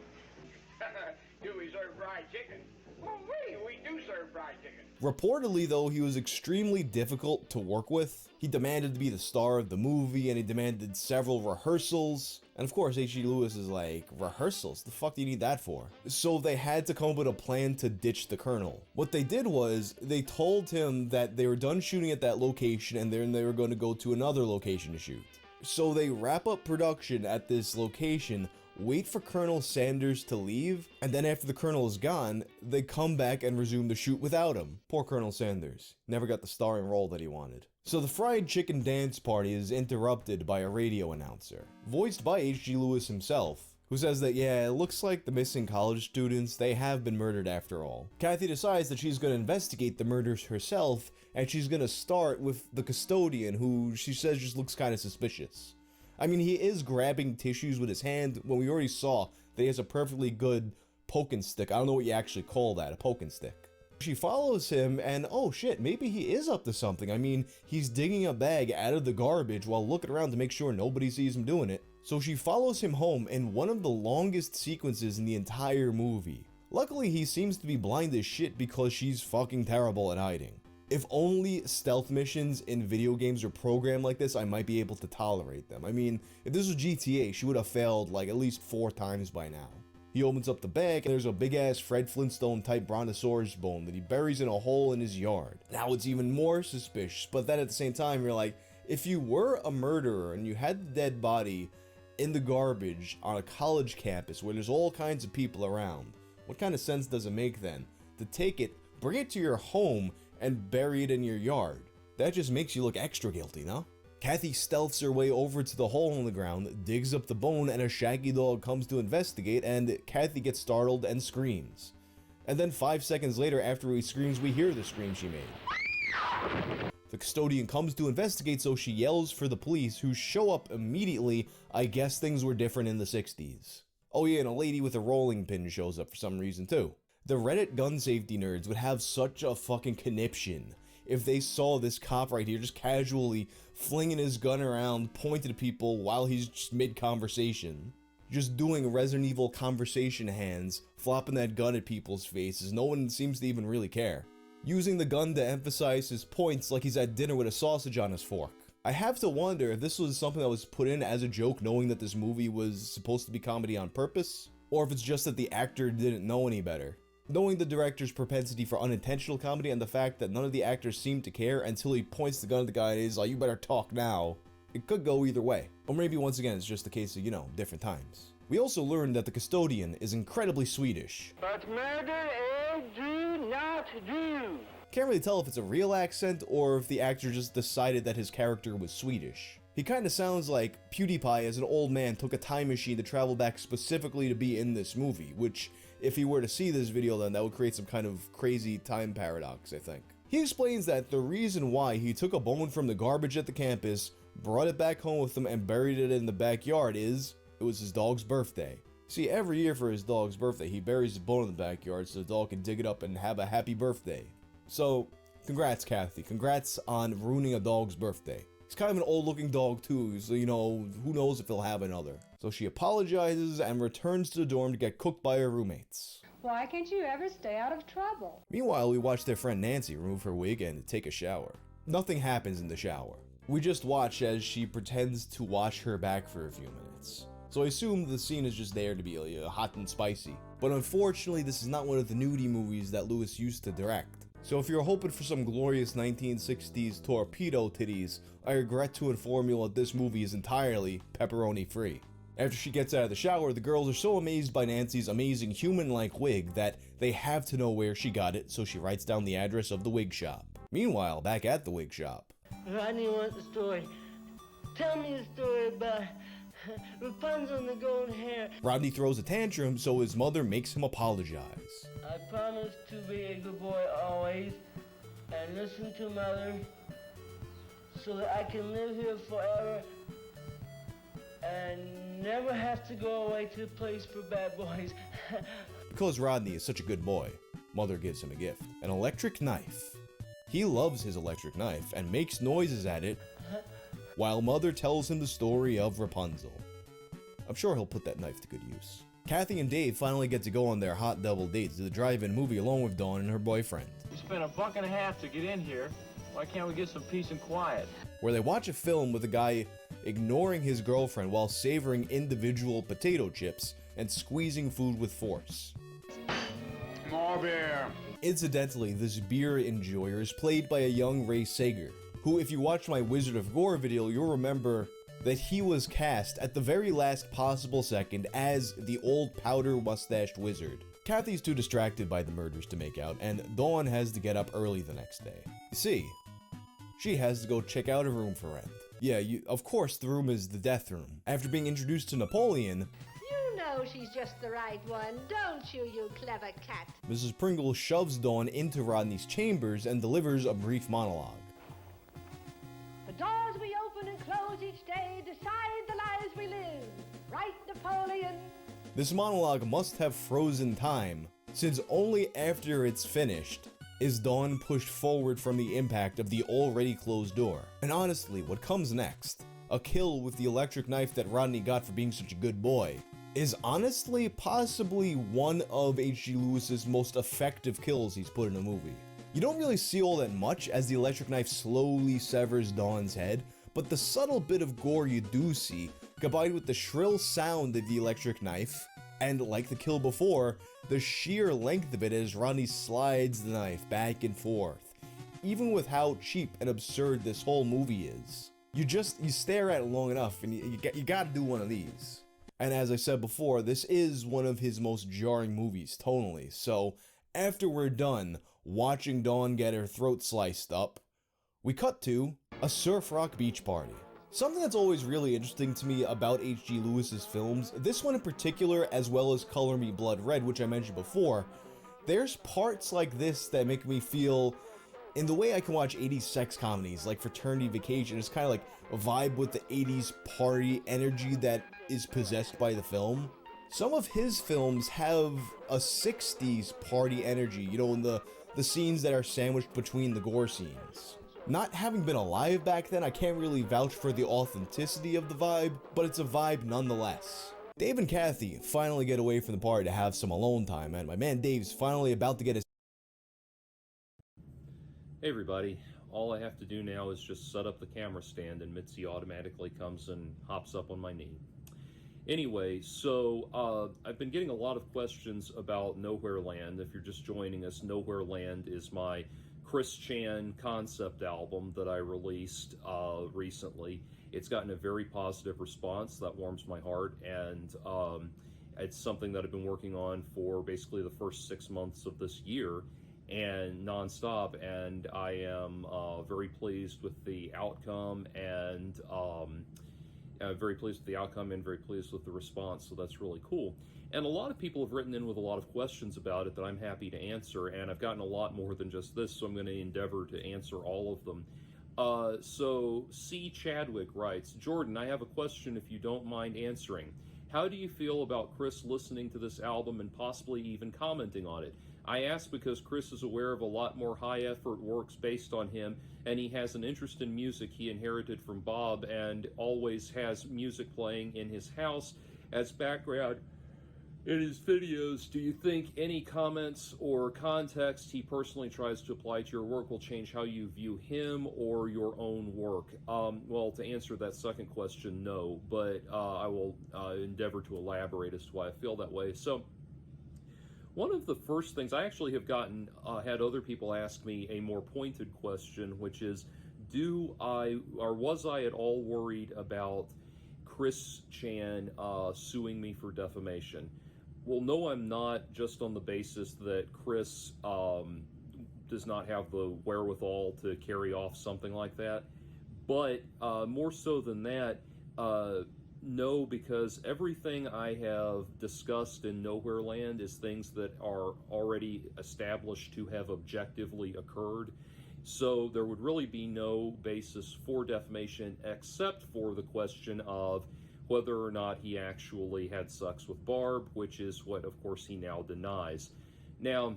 Do we serve fried chicken? Well, we do serve fried chicken. Reportedly though, he was extremely difficult to work with. He demanded to be the star of the movie and he demanded several rehearsals. And of course, H.G. Lewis is like, rehearsals? The fuck do you need that for? So they had to come up with a plan to ditch the Colonel. What they did was, they told him that they were done shooting at that location and then they were going to go to another location to shoot. So they wrap up production at this location, wait for Colonel Sanders to leave, and then after the Colonel is gone, they come back and resume the shoot without him. Poor Colonel Sanders. Never got the starring role that he wanted. So the fried chicken dance party is interrupted by a radio announcer, voiced by H.G. Lewis himself, who says that, yeah, it looks like the missing college students, they have been murdered after all. Kathy decides that she's going to investigate the murders herself, and she's going to start with the custodian, who she says just looks kind of suspicious. I mean, he is grabbing tissues with his hand when we already saw that he has a perfectly good poking stick. I don't know what you actually call that, a poking stick. She follows him and, oh shit, maybe he is up to something. I mean, he's digging a bag out of the garbage while looking around to make sure nobody sees him doing it. So she follows him home in one of the longest sequences in the entire movie. Luckily, he seems to be blind as shit because she's fucking terrible at hiding. If only stealth missions in video games were programmed like this, I might be able to tolerate them. I mean, if this was GTA, she would have failed like at least 4 times by now. He opens up the bag and there's a big ass Fred Flintstone type brontosaurus bone that he buries in a hole in his yard. Now it's even more suspicious, but then at the same time you're like, if you were a murderer and you had the dead body in the garbage on a college campus where there's all kinds of people around, what kind of sense does it make then to take it, bring it to your home, and bury it in your yard? That just makes you look extra guilty, no? Kathy stealths her way over to the hole in the ground, digs up the bone, and a shaggy dog comes to investigate, and Kathy gets startled and screams. And then 5 seconds later, after he screams, we hear the scream she made. The custodian comes to investigate, so she yells for the police, who show up immediately. I guess things were different in the 60s. Oh yeah, and a lady with a rolling pin shows up for some reason too. The Reddit gun safety nerds would have such a fucking conniption if they saw this cop right here just casually flinging his gun around, pointing at people while he's just mid-conversation. Just doing Resident Evil conversation hands, flopping that gun at people's faces. No one seems to even really care. Using the gun to emphasize his points like he's at dinner with a sausage on his fork. I have to wonder if this was something that was put in as a joke, knowing that this movie was supposed to be comedy on purpose, or if it's just that the actor didn't know any better. Knowing the director's propensity for unintentional comedy and the fact that none of the actors seem to care until he points the gun at the guy and is like, you better talk now, it could go either way. Or maybe once again it's just a case of, you know, different times. We also learned that the custodian is incredibly Swedish. But murder I do not do. Can't really tell if it's a real accent or if the actor just decided that his character was Swedish. He kinda sounds like PewDiePie as an old man took a time machine to travel back specifically to be in this movie, which, if he were to see this video, then that would create some kind of crazy time paradox, I think. He explains that the reason why he took a bone from the garbage at the campus, brought it back home with him, and buried it in the backyard is, it was his dog's birthday. See, every year for his dog's birthday, he buries his bone in the backyard so the dog can dig it up and have a happy birthday. So, congrats, Kathy. Congrats on ruining a dog's birthday. He's kind of an old-looking dog too, so you know, who knows if he'll have another. So she apologizes and returns to the dorm to get cooked by her roommates. Why can't you ever stay out of trouble? Meanwhile, we watch their friend Nancy remove her wig and take a shower. Nothing happens in the shower. We just watch as she pretends to wash her back for a few minutes. So I assume the scene is just there to be hot and spicy. But unfortunately, this is not one of the nudie movies that Lewis used to direct. So if you're hoping for some glorious 1960s torpedo titties, I regret to inform you that this movie is entirely pepperoni free. After she gets out of the shower, the girls are so amazed by Nancy's amazing human-like wig that they have to know where she got it, so she writes down the address of the wig shop. Meanwhile, back at the wig shop, Rodney wants a story. Tell me a story about Rapunzel and the golden hair. Rodney throws a tantrum, so his mother makes him apologize. I promise to be a good boy always and listen to mother so that I can live here forever and never have to go away to a place for bad boys. Because Rodney is such a good boy, Mother gives him a gift, an electric knife. He loves his electric knife and makes noises at it while Mother tells him the story of Rapunzel. I'm sure he'll put that knife to good use. Kathy and Dave finally get to go on their hot double date to the drive-in movie along with Dawn and her boyfriend, We spent $1.50 to get in here. Why can't we get some peace and quiet? where they watch a film with a guy ignoring his girlfriend while savoring individual potato chips and squeezing food with force. More beer. Incidentally, this beer enjoyer is played by a young Ray Sager, who, if you watch my Wizard of Gore video, you'll remember that he was cast at the very last possible second as the old powder-mustached wizard. Kathy's too distracted by the murders to make out, and Dawn has to get up early the next day. You see, she has to go check out a room for rent. Yeah, of course the room is the death room. After being introduced to Napoleon, You know she's just the right one, don't you, you clever cat? Mrs. Pringle shoves Dawn into Rodney's chambers and delivers a brief monologue. The doors we open and close each day decide the lives we live. Right, Napoleon? This monologue must have frozen time, since only after it's finished is Dawn pushed forward from the impact of the already closed door. And honestly, what comes next, a kill with the electric knife that Rodney got for being such a good boy, is honestly possibly one of H.G. Lewis's most effective kills he's put in a movie. You don't really see all that much as the electric knife slowly severs Dawn's head, but the subtle bit of gore you do see, combined with the shrill sound of the electric knife, and like the kill before, the sheer length of it as Rodney slides the knife back and forth. Even with how cheap and absurd this whole movie is, you stare at it long enough and you gotta do one of these. And as I said before, this is one of his most jarring movies tonally, so after we're done watching Dawn get her throat sliced up, we cut to a surf rock beach party. Something that's always really interesting to me about H.G. Lewis's films, this one in particular as well as Color Me Blood Red, which I mentioned before, there's parts like this that make me feel, in the way I can watch 80s sex comedies like Fraternity Vacation, it's kind of like a vibe with the 80s party energy that is possessed by the film. Some of his films have a 60s party energy, you know, in the scenes that are sandwiched between the gore scenes. Not having been alive back then, I can't really vouch for the authenticity of the vibe, but it's a vibe nonetheless. Dave and Kathy finally get away from the party to have some alone time, and my man Dave's finally about to get his... Hey everybody, all I have to do now is just set up the camera stand and Mitzi automatically comes and hops up on my knee. Anyway, so I've been getting a lot of questions about Nowhere Land. If you're just joining us, Nowhere Land is my Chris Chan concept album that I released recently. It's gotten a very positive response that warms my heart, and it's something that I've been working on for basically the first 6 months of this year and nonstop, and I am very pleased with the outcome and very pleased with the outcome and very pleased with the response, so that's really cool. And a lot of people have written in with a lot of questions about it that I'm happy to answer, and I've gotten a lot more than just this, so I'm going to endeavor to answer all of them. So C. Chadwick writes, Jordan, I have a question if you don't mind answering. How do you feel about Chris listening to this album and possibly even commenting on it? I ask because Chris is aware of a lot more high-effort works based on him, and he has an interest in music he inherited from Bob and always has music playing in his house as background in his videos. Do you think any comments or context he personally tries to apply to your work will change how you view him or your own work? Well, to answer that second question, no, but I will endeavor to elaborate as to why I feel that way. So, one of the first things I actually have had other people ask me a more pointed question, which is, was I at all worried about Chris Chan suing me for defamation? Well, no, I'm not, just on the basis that Chris does not have the wherewithal to carry off something like that. But more so than that, no, because everything I have discussed in Nowhere Land is things that are already established to have objectively occurred. So there would really be no basis for defamation except for the question of whether or not he actually had sex with Barb, which is what, of course, he now denies. Now,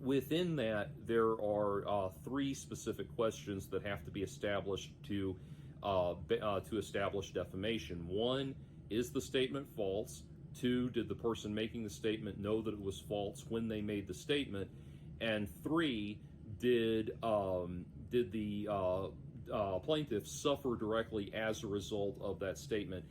within that, there are three specific questions that have to be established to establish defamation. One, is the statement false? Two, did the person making the statement know that it was false when they made the statement? And three, did the plaintiff suffer directly as a result of that statement?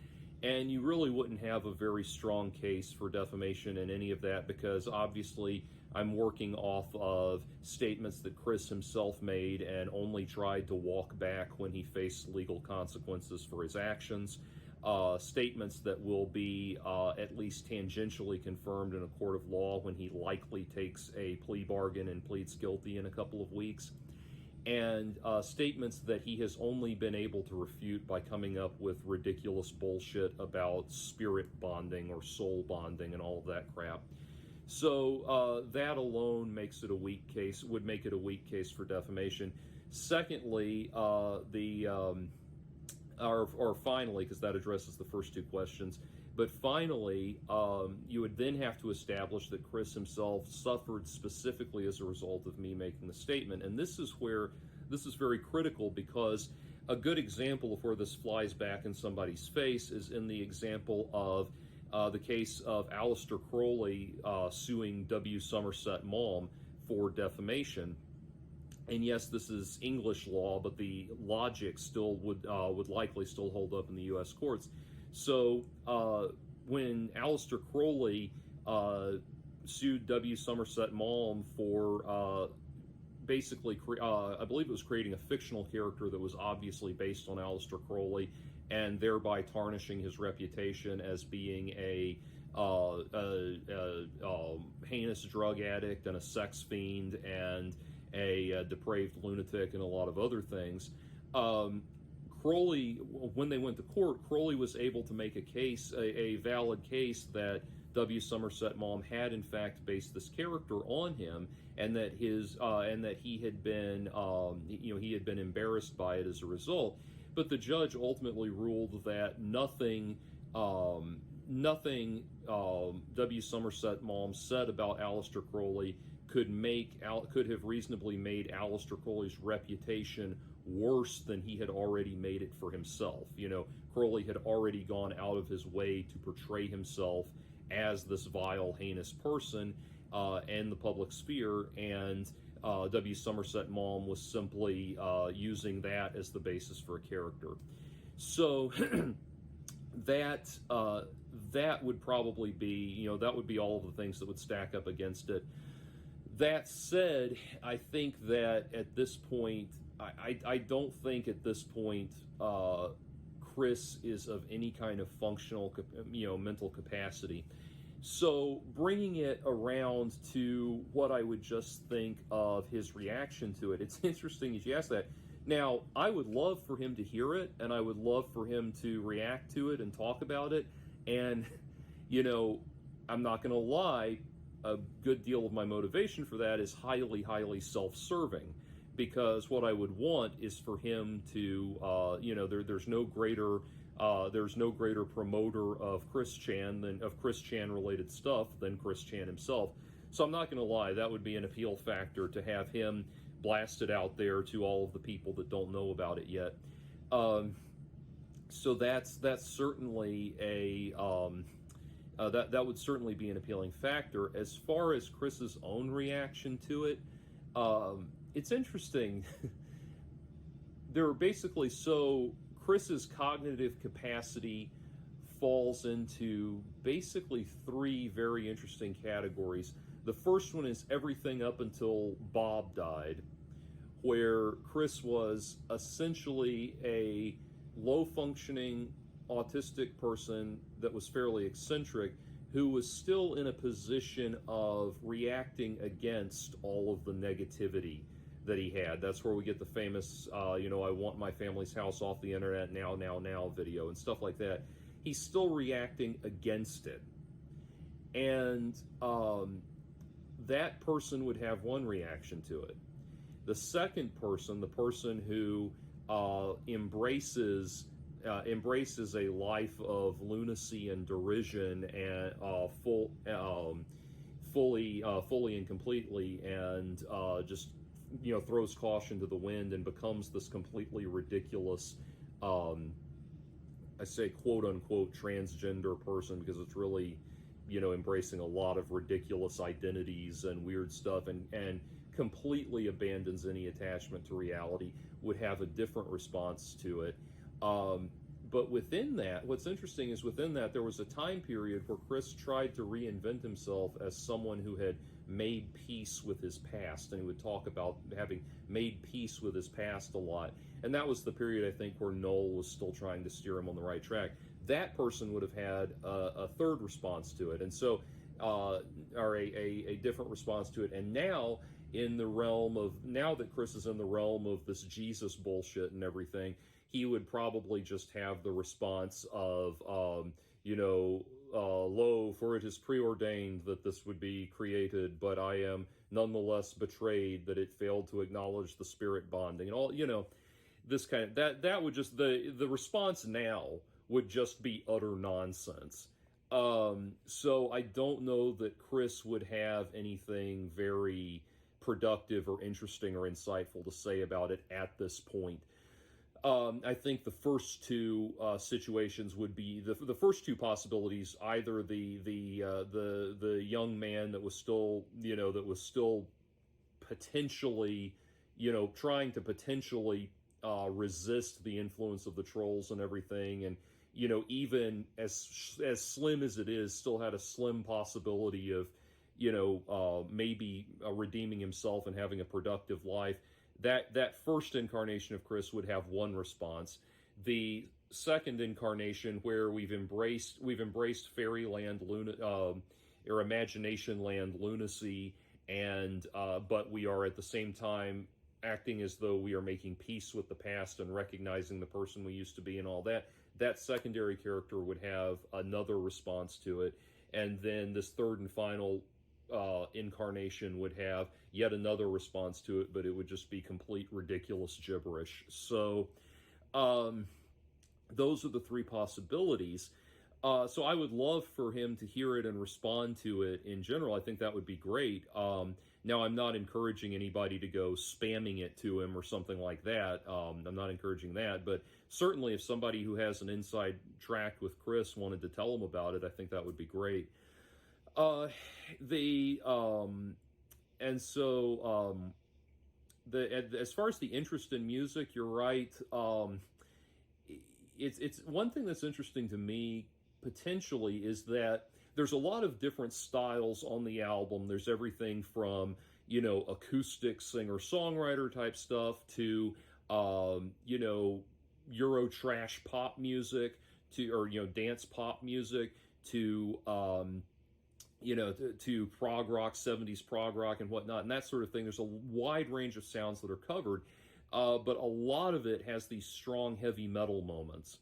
And you really wouldn't have a very strong case for defamation in any of that, because obviously I'm working off of statements that Chris himself made and only tried to walk back when he faced legal consequences for his actions. Statements that will be at least tangentially confirmed in a court of law when he likely takes a plea bargain and pleads guilty in a couple of weeks. And statements that he has only been able to refute by coming up with ridiculous bullshit about spirit bonding or soul bonding and all of that crap. So that alone makes it a weak case, would make it a weak case for defamation. Secondly, or finally, because that addresses the first two questions, but finally, you would then have to establish that Chris himself suffered specifically as a result of me making the statement. And this is where this is very critical, because a good example of where this flies back in somebody's face is in the example of the case of Aleister Crowley suing W. Somerset Maugham for defamation. And yes, this is English law, but the logic still would likely still hold up in the U.S. courts. So when Aleister Crowley sued W. Somerset Maugham for basically, I believe it was creating a fictional character that was obviously based on Aleister Crowley, and thereby tarnishing his reputation as being a heinous drug addict and a sex fiend and a depraved lunatic and a lot of other things. Crowley, when they went to court, Crowley was able to make a case, a valid case, that W. Somerset Maugham had in fact based this character on him, and that he had been, he had been embarrassed by it as a result. But the judge ultimately ruled that nothing W. Somerset Maugham said about Aleister Crowley could have reasonably made Aleister Crowley's reputation worse than he had already made it for himself. Crowley had already gone out of his way to portray himself as this vile, heinous person in the public sphere, and W. Somerset Maugham was simply using that as the basis for a character. So that would probably be, that would be all of the things that would stack up against it. That said, I think that at this point, I don't think at this point Chris is of any kind of functional, mental capacity. So bringing it around to what I would just think of his reaction to it, it's interesting that you ask that. Now, I would love for him to hear it, and I would love for him to react to it and talk about it. And, I'm not going to lie, a good deal of my motivation for that is highly, highly self-serving. Because what I would want is for him to, there's no greater promoter of Chris Chan related stuff than Chris Chan himself. So I'm not going to lie, that would be an appeal factor to have him blasted out there to all of the people that don't know about it yet. So that's certainly that would certainly be an appealing factor. As far as Chris's own reaction to it, it's interesting. There are basically, so Chris's cognitive capacity falls into basically three very interesting categories. The first one is everything up until Bob died, where Chris was essentially a low-functioning autistic person that was fairly eccentric, who was still in a position of reacting against all of the negativity that he had. That's where we get the famous, I want my family's house off the internet now video and stuff like that. He's still reacting against it. And that person would have one reaction to it. The second person, the person who embraces a life of lunacy and derision and fully and completely, and just throws caution to the wind and becomes this completely ridiculous, I say quote unquote transgender person, because it's really embracing a lot of ridiculous identities and weird stuff, and completely abandons any attachment to reality, would have a different response to it. but within that, what's interesting is within that there was a time period where Chris tried to reinvent himself as someone who had made peace with his past, and he would talk about having made peace with his past a lot. And that was the period, I think, where Noel was still trying to steer him on the right track. That person would have had a third response to it, and so or a different response to it. And now, in the realm of, now that Chris is in the realm of this Jesus bullshit and everything, he would probably just have the response of, lo, for it is preordained that this would be created, but I am nonetheless betrayed that it failed to acknowledge the spirit bonding, and all, this kind of, that would just, the response now would just be utter nonsense. So I don't know that Chris would have anything very productive or interesting or insightful to say about it at this point. I think the first two situations would be the first two possibilities. Either the young man that was still potentially trying to potentially resist the influence of the trolls and everything, and even as slim as it is, still had a slim possibility of maybe redeeming himself and having a productive life. That first incarnation of Chris would have one response. The second incarnation, where we've embraced fairyland or imagination land lunacy, and but we are at the same time acting as though we are making peace with the past and recognizing the person we used to be and all that. That secondary character would have another response to it, and then this third and final incarnation would have yet another response to it, but it would just be complete ridiculous gibberish. So those are the three possibilities. So I would love for him to hear it and respond to it in general. I think that would be great. Now, I'm not encouraging anybody to go spamming it to him or something like that. I'm not encouraging that, but certainly if somebody who has an inside track with Chris wanted to tell him about it, I think that would be great. As far as the interest in music, you're right. It's one thing that's interesting to me potentially is that there's a lot of different styles on the album. There's everything from acoustic singer-songwriter type stuff to Euro trash pop music to dance pop music to to prog rock, 70s prog rock and whatnot, and that sort of thing. There's a wide range of sounds that are covered, but a lot of it has these strong heavy metal moments.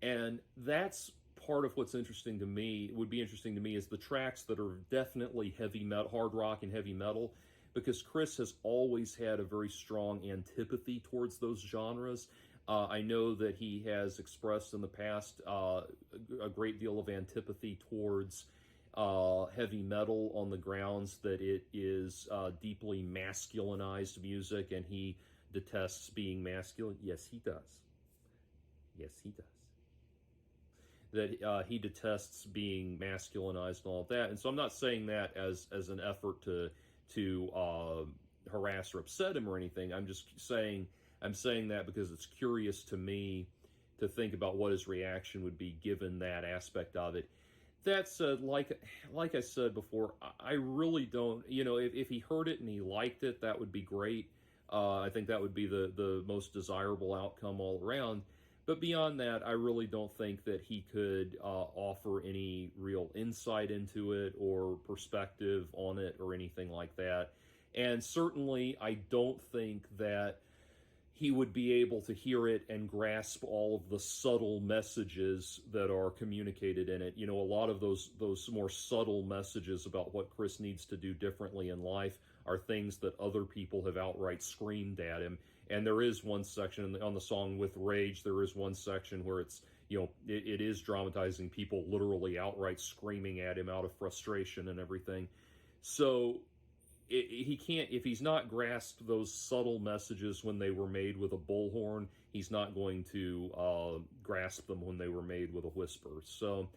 And that's part of what's interesting to me, would be interesting to me, is the tracks that are definitely heavy metal, hard rock and heavy metal, because Chris has always had a very strong antipathy towards those genres. I know that he has expressed in the past a great deal of antipathy towards heavy metal on the grounds that it is deeply masculinized music, and he detests being masculine. Yes, he does. Yes, he does. That he detests being masculinized and all of that. And so I'm not saying that as an effort to harass or upset him or anything. I'm saying that because it's curious to me to think about what his reaction would be given that aspect of it. That said, like I said before, I really don't, if he heard it and he liked it, that would be great. I think that would be the most desirable outcome all around. But beyond that, I really don't think that he could offer any real insight into it or perspective on it or anything like that. And certainly, I don't think that he would be able to hear it and grasp all of the subtle messages that are communicated in it. A lot of those more subtle messages about what Chris needs to do differently in life are things that other people have outright screamed at him. And there is one section on the song With Rage, there is one section where it's, it is dramatizing people literally outright screaming at him out of frustration and everything. So he can't, if he's not grasped those subtle messages when they were made with a bullhorn, he's not going to grasp them when they were made with a whisper. So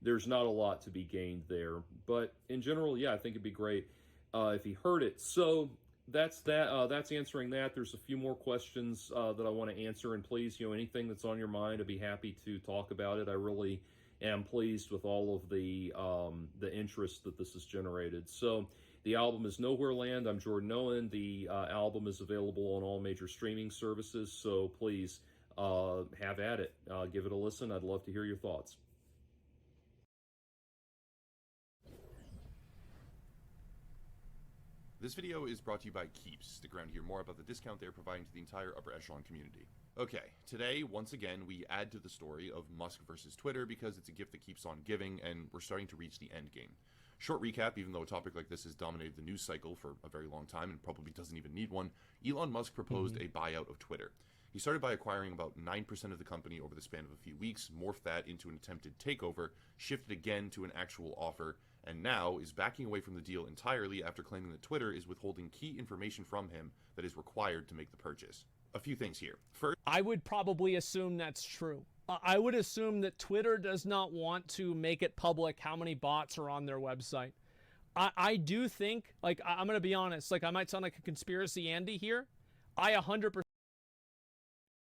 there's not a lot to be gained there. But in general, yeah, I think it'd be great if he heard it. So that's that. That's answering that. There's a few more questions that I want to answer, and please, anything that's on your mind, I'd be happy to talk about it. I really am pleased with all of the interest that this has generated. So the album is Nowhere Land. I'm Jordan Owen. The album is available on all major streaming services, so please have at it. Give it a listen. I'd love to hear your thoughts. This video is brought to you by Keeps. Stick around to hear more about the discount they're providing to the entire upper echelon community. Okay, today, once again, we add to the story of Musk versus Twitter because it's a gift that keeps on giving, and we're starting to reach the end game. Short recap, even though a topic like this has dominated the news cycle for a very long time and probably doesn't even need one, Elon Musk proposed a buyout of Twitter. He started by acquiring about 9% of the company over the span of a few weeks, morphed that into an attempted takeover, shifted again to an actual offer, and now is backing away from the deal entirely after claiming that Twitter is withholding key information from him that is required to make the purchase. A few things here. First, I would probably assume that's true. I would assume that Twitter does not want to make it public how many bots are on their website. I do think, like, I'm going to be honest, like, I might sound like a conspiracy Andy here. I 100%.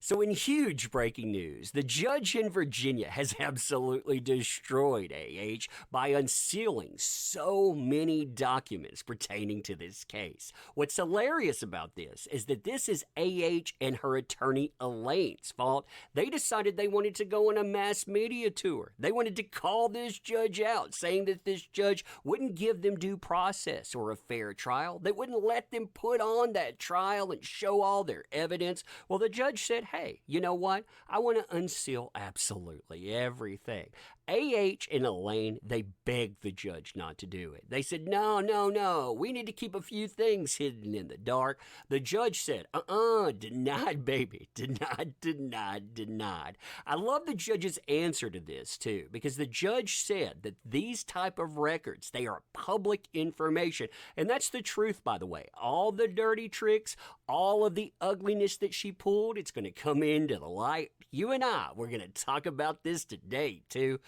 So in huge breaking news, the judge in Virginia has absolutely destroyed AH by unsealing so many documents pertaining to this case. What's hilarious about this is that this is AH and her attorney Elaine's fault. They decided they wanted to go on a mass media tour. They wanted to call this judge out, saying that this judge wouldn't give them due process or a fair trial. They wouldn't let them put on that trial and show all their evidence. Well, the judge said, hey, you know what? I want to unseal absolutely everything. AH and Elaine, they begged the judge not to do it. They said, no, we need to keep a few things hidden in the dark. The judge said, denied, baby, denied. I love the judge's answer to this, too, because the judge said that these type of records, they are public information. And that's the truth, by the way. All the dirty tricks, all of the ugliness that she pulled, it's going to come into the light. You and I, we're going to talk about this today, too.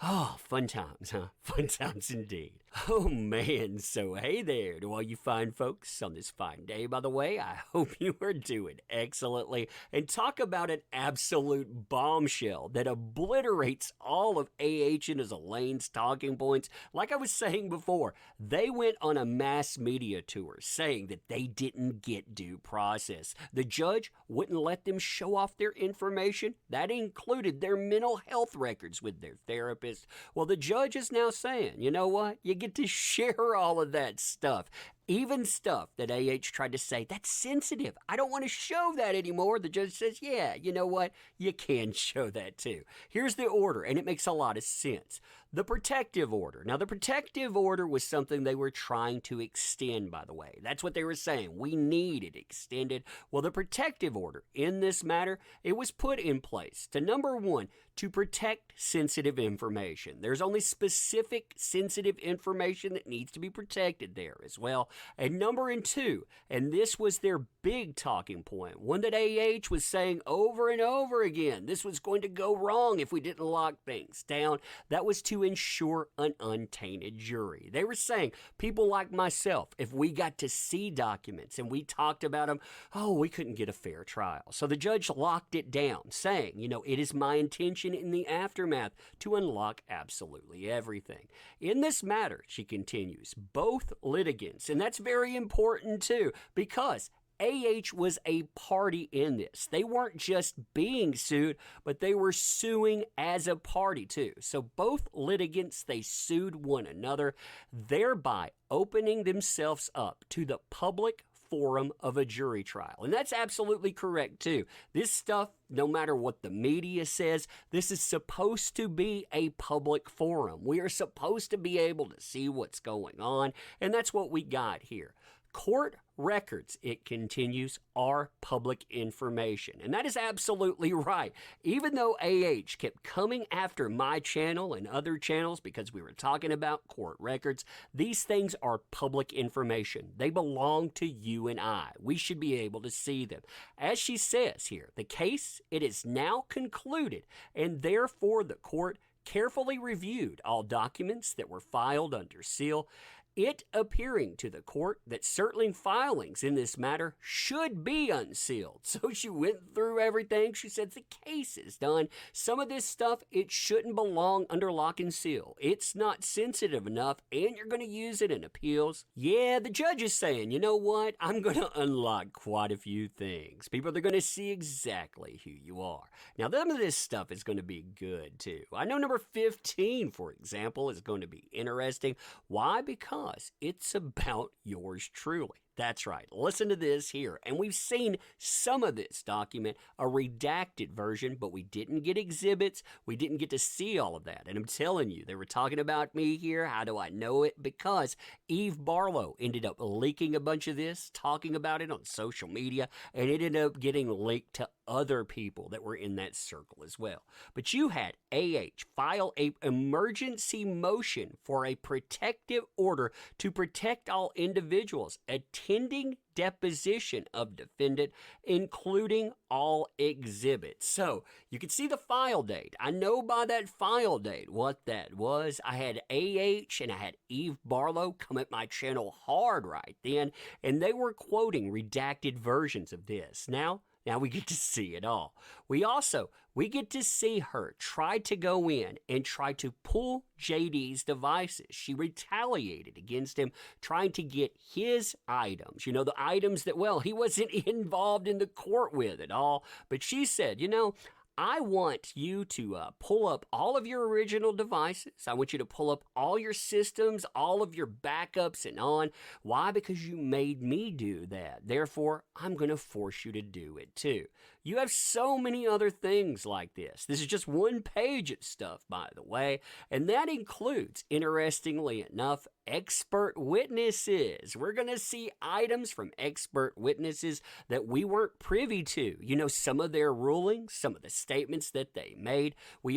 Oh, fun times, huh? Fun times indeed. Oh, man. So, hey there to all you fine folks on this fine day, by the way. I hope you are doing excellently. And talk about an absolute bombshell that obliterates all of AH and Elaine's talking points. Like I was saying before, they went on a mass media tour saying that they didn't get due process. The judge wouldn't let them show off their information. That included their mental health records with their therapist. Well, the judge is now saying, you know what? You get to share all of that stuff. Even stuff that AH tried to say, that's sensitive. I don't want to show that anymore. The judge says, yeah, you know what? You can show that too. Here's the order, and it makes a lot of sense. The protective order. Now, the protective order was something they were trying to extend, by the way. That's what they were saying. We need it extended. Well, the protective order in this matter, it was put in place to, number one, to protect sensitive information. There's only specific sensitive information that needs to be protected there as well. And number two, and this was their big talking point, one that AH was saying over and over again, this was going to go wrong if we didn't lock things down. That was to ensure an untainted jury. They were saying, people like myself, if we got to see documents and we talked about them, we couldn't get a fair trial. So the judge locked it down, saying, it is my intention in the aftermath to unlock absolutely everything. In this matter, she continues, both litigants, and that's very important too, because AH was a party in this. They weren't just being sued, but they were suing as a party too. So both litigants, they sued one another, thereby opening themselves up to the public forum of a jury trial. And that's absolutely correct too. This stuff, no matter what the media says, this is supposed to be a public forum. We are supposed to be able to see what's going on, and that's what we got here. Court records, it continues, are public information. And that is absolutely right. Even though AH kept coming after my channel and other channels because we were talking about court records, these things are public information. They belong to you and I. We should be able to see them. As she says here, the case, it is now concluded, and therefore the court carefully reviewed all documents that were filed under seal. it appearing to the court that certain filings in this matter should be unsealed. So she went through everything. She said the case is done. Some of this stuff, it shouldn't belong under lock and seal. It's not sensitive enough, and you're going to use it in appeals. Yeah, the judge is saying, you know what? I'm going to unlock quite a few things. People are going to see exactly who you are. Now, some of this stuff is going to be good, too. I know number 15, for example, is going to be interesting. Why? Because it's about yours truly. That's right. Listen to this here. And we've seen some of this document, a redacted version, but we didn't get exhibits. We didn't get to see all of that. And I'm telling you, they were talking about me here. How do I know it? Because Eve Barlow ended up leaking a bunch of this, talking about it on social media, and it ended up getting leaked to other people that were in that circle as well. But you had AH file a emergency motion for a protective order to protect all individuals attending deposition of defendant, including all exhibits. So you can see the file date. I know by that file date what that was. I had AH and I had Eve Barlow come at my channel hard right then, and they were quoting redacted versions of this. Now we get to see it all. We get to see her try to go in and try to pull JD's devices. She retaliated against him, trying to get his items. You know, the items that, well, he wasn't involved in the court with at all. But she said, you know, I want you to pull up all of your original devices. I want you to pull up all your systems, all of your backups and on. Why? Because you made me do that. Therefore, I'm going to force you to do it too. You have so many other things like this. This is just one page of stuff, by the way, and that includes, interestingly enough, expert witnesses. We're going to see items from expert witnesses that we weren't privy to. You know, some of their rulings, some of the statements that they made. We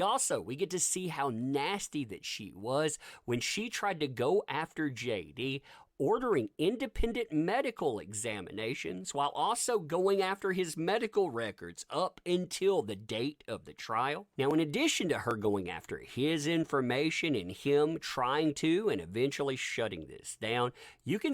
get to see how nasty that she was when she tried to go after JD, ordering independent medical examinations while also going after his medical records up until the date of the trial. Now, in addition to her going after his information and him trying to and eventually shutting this down, you can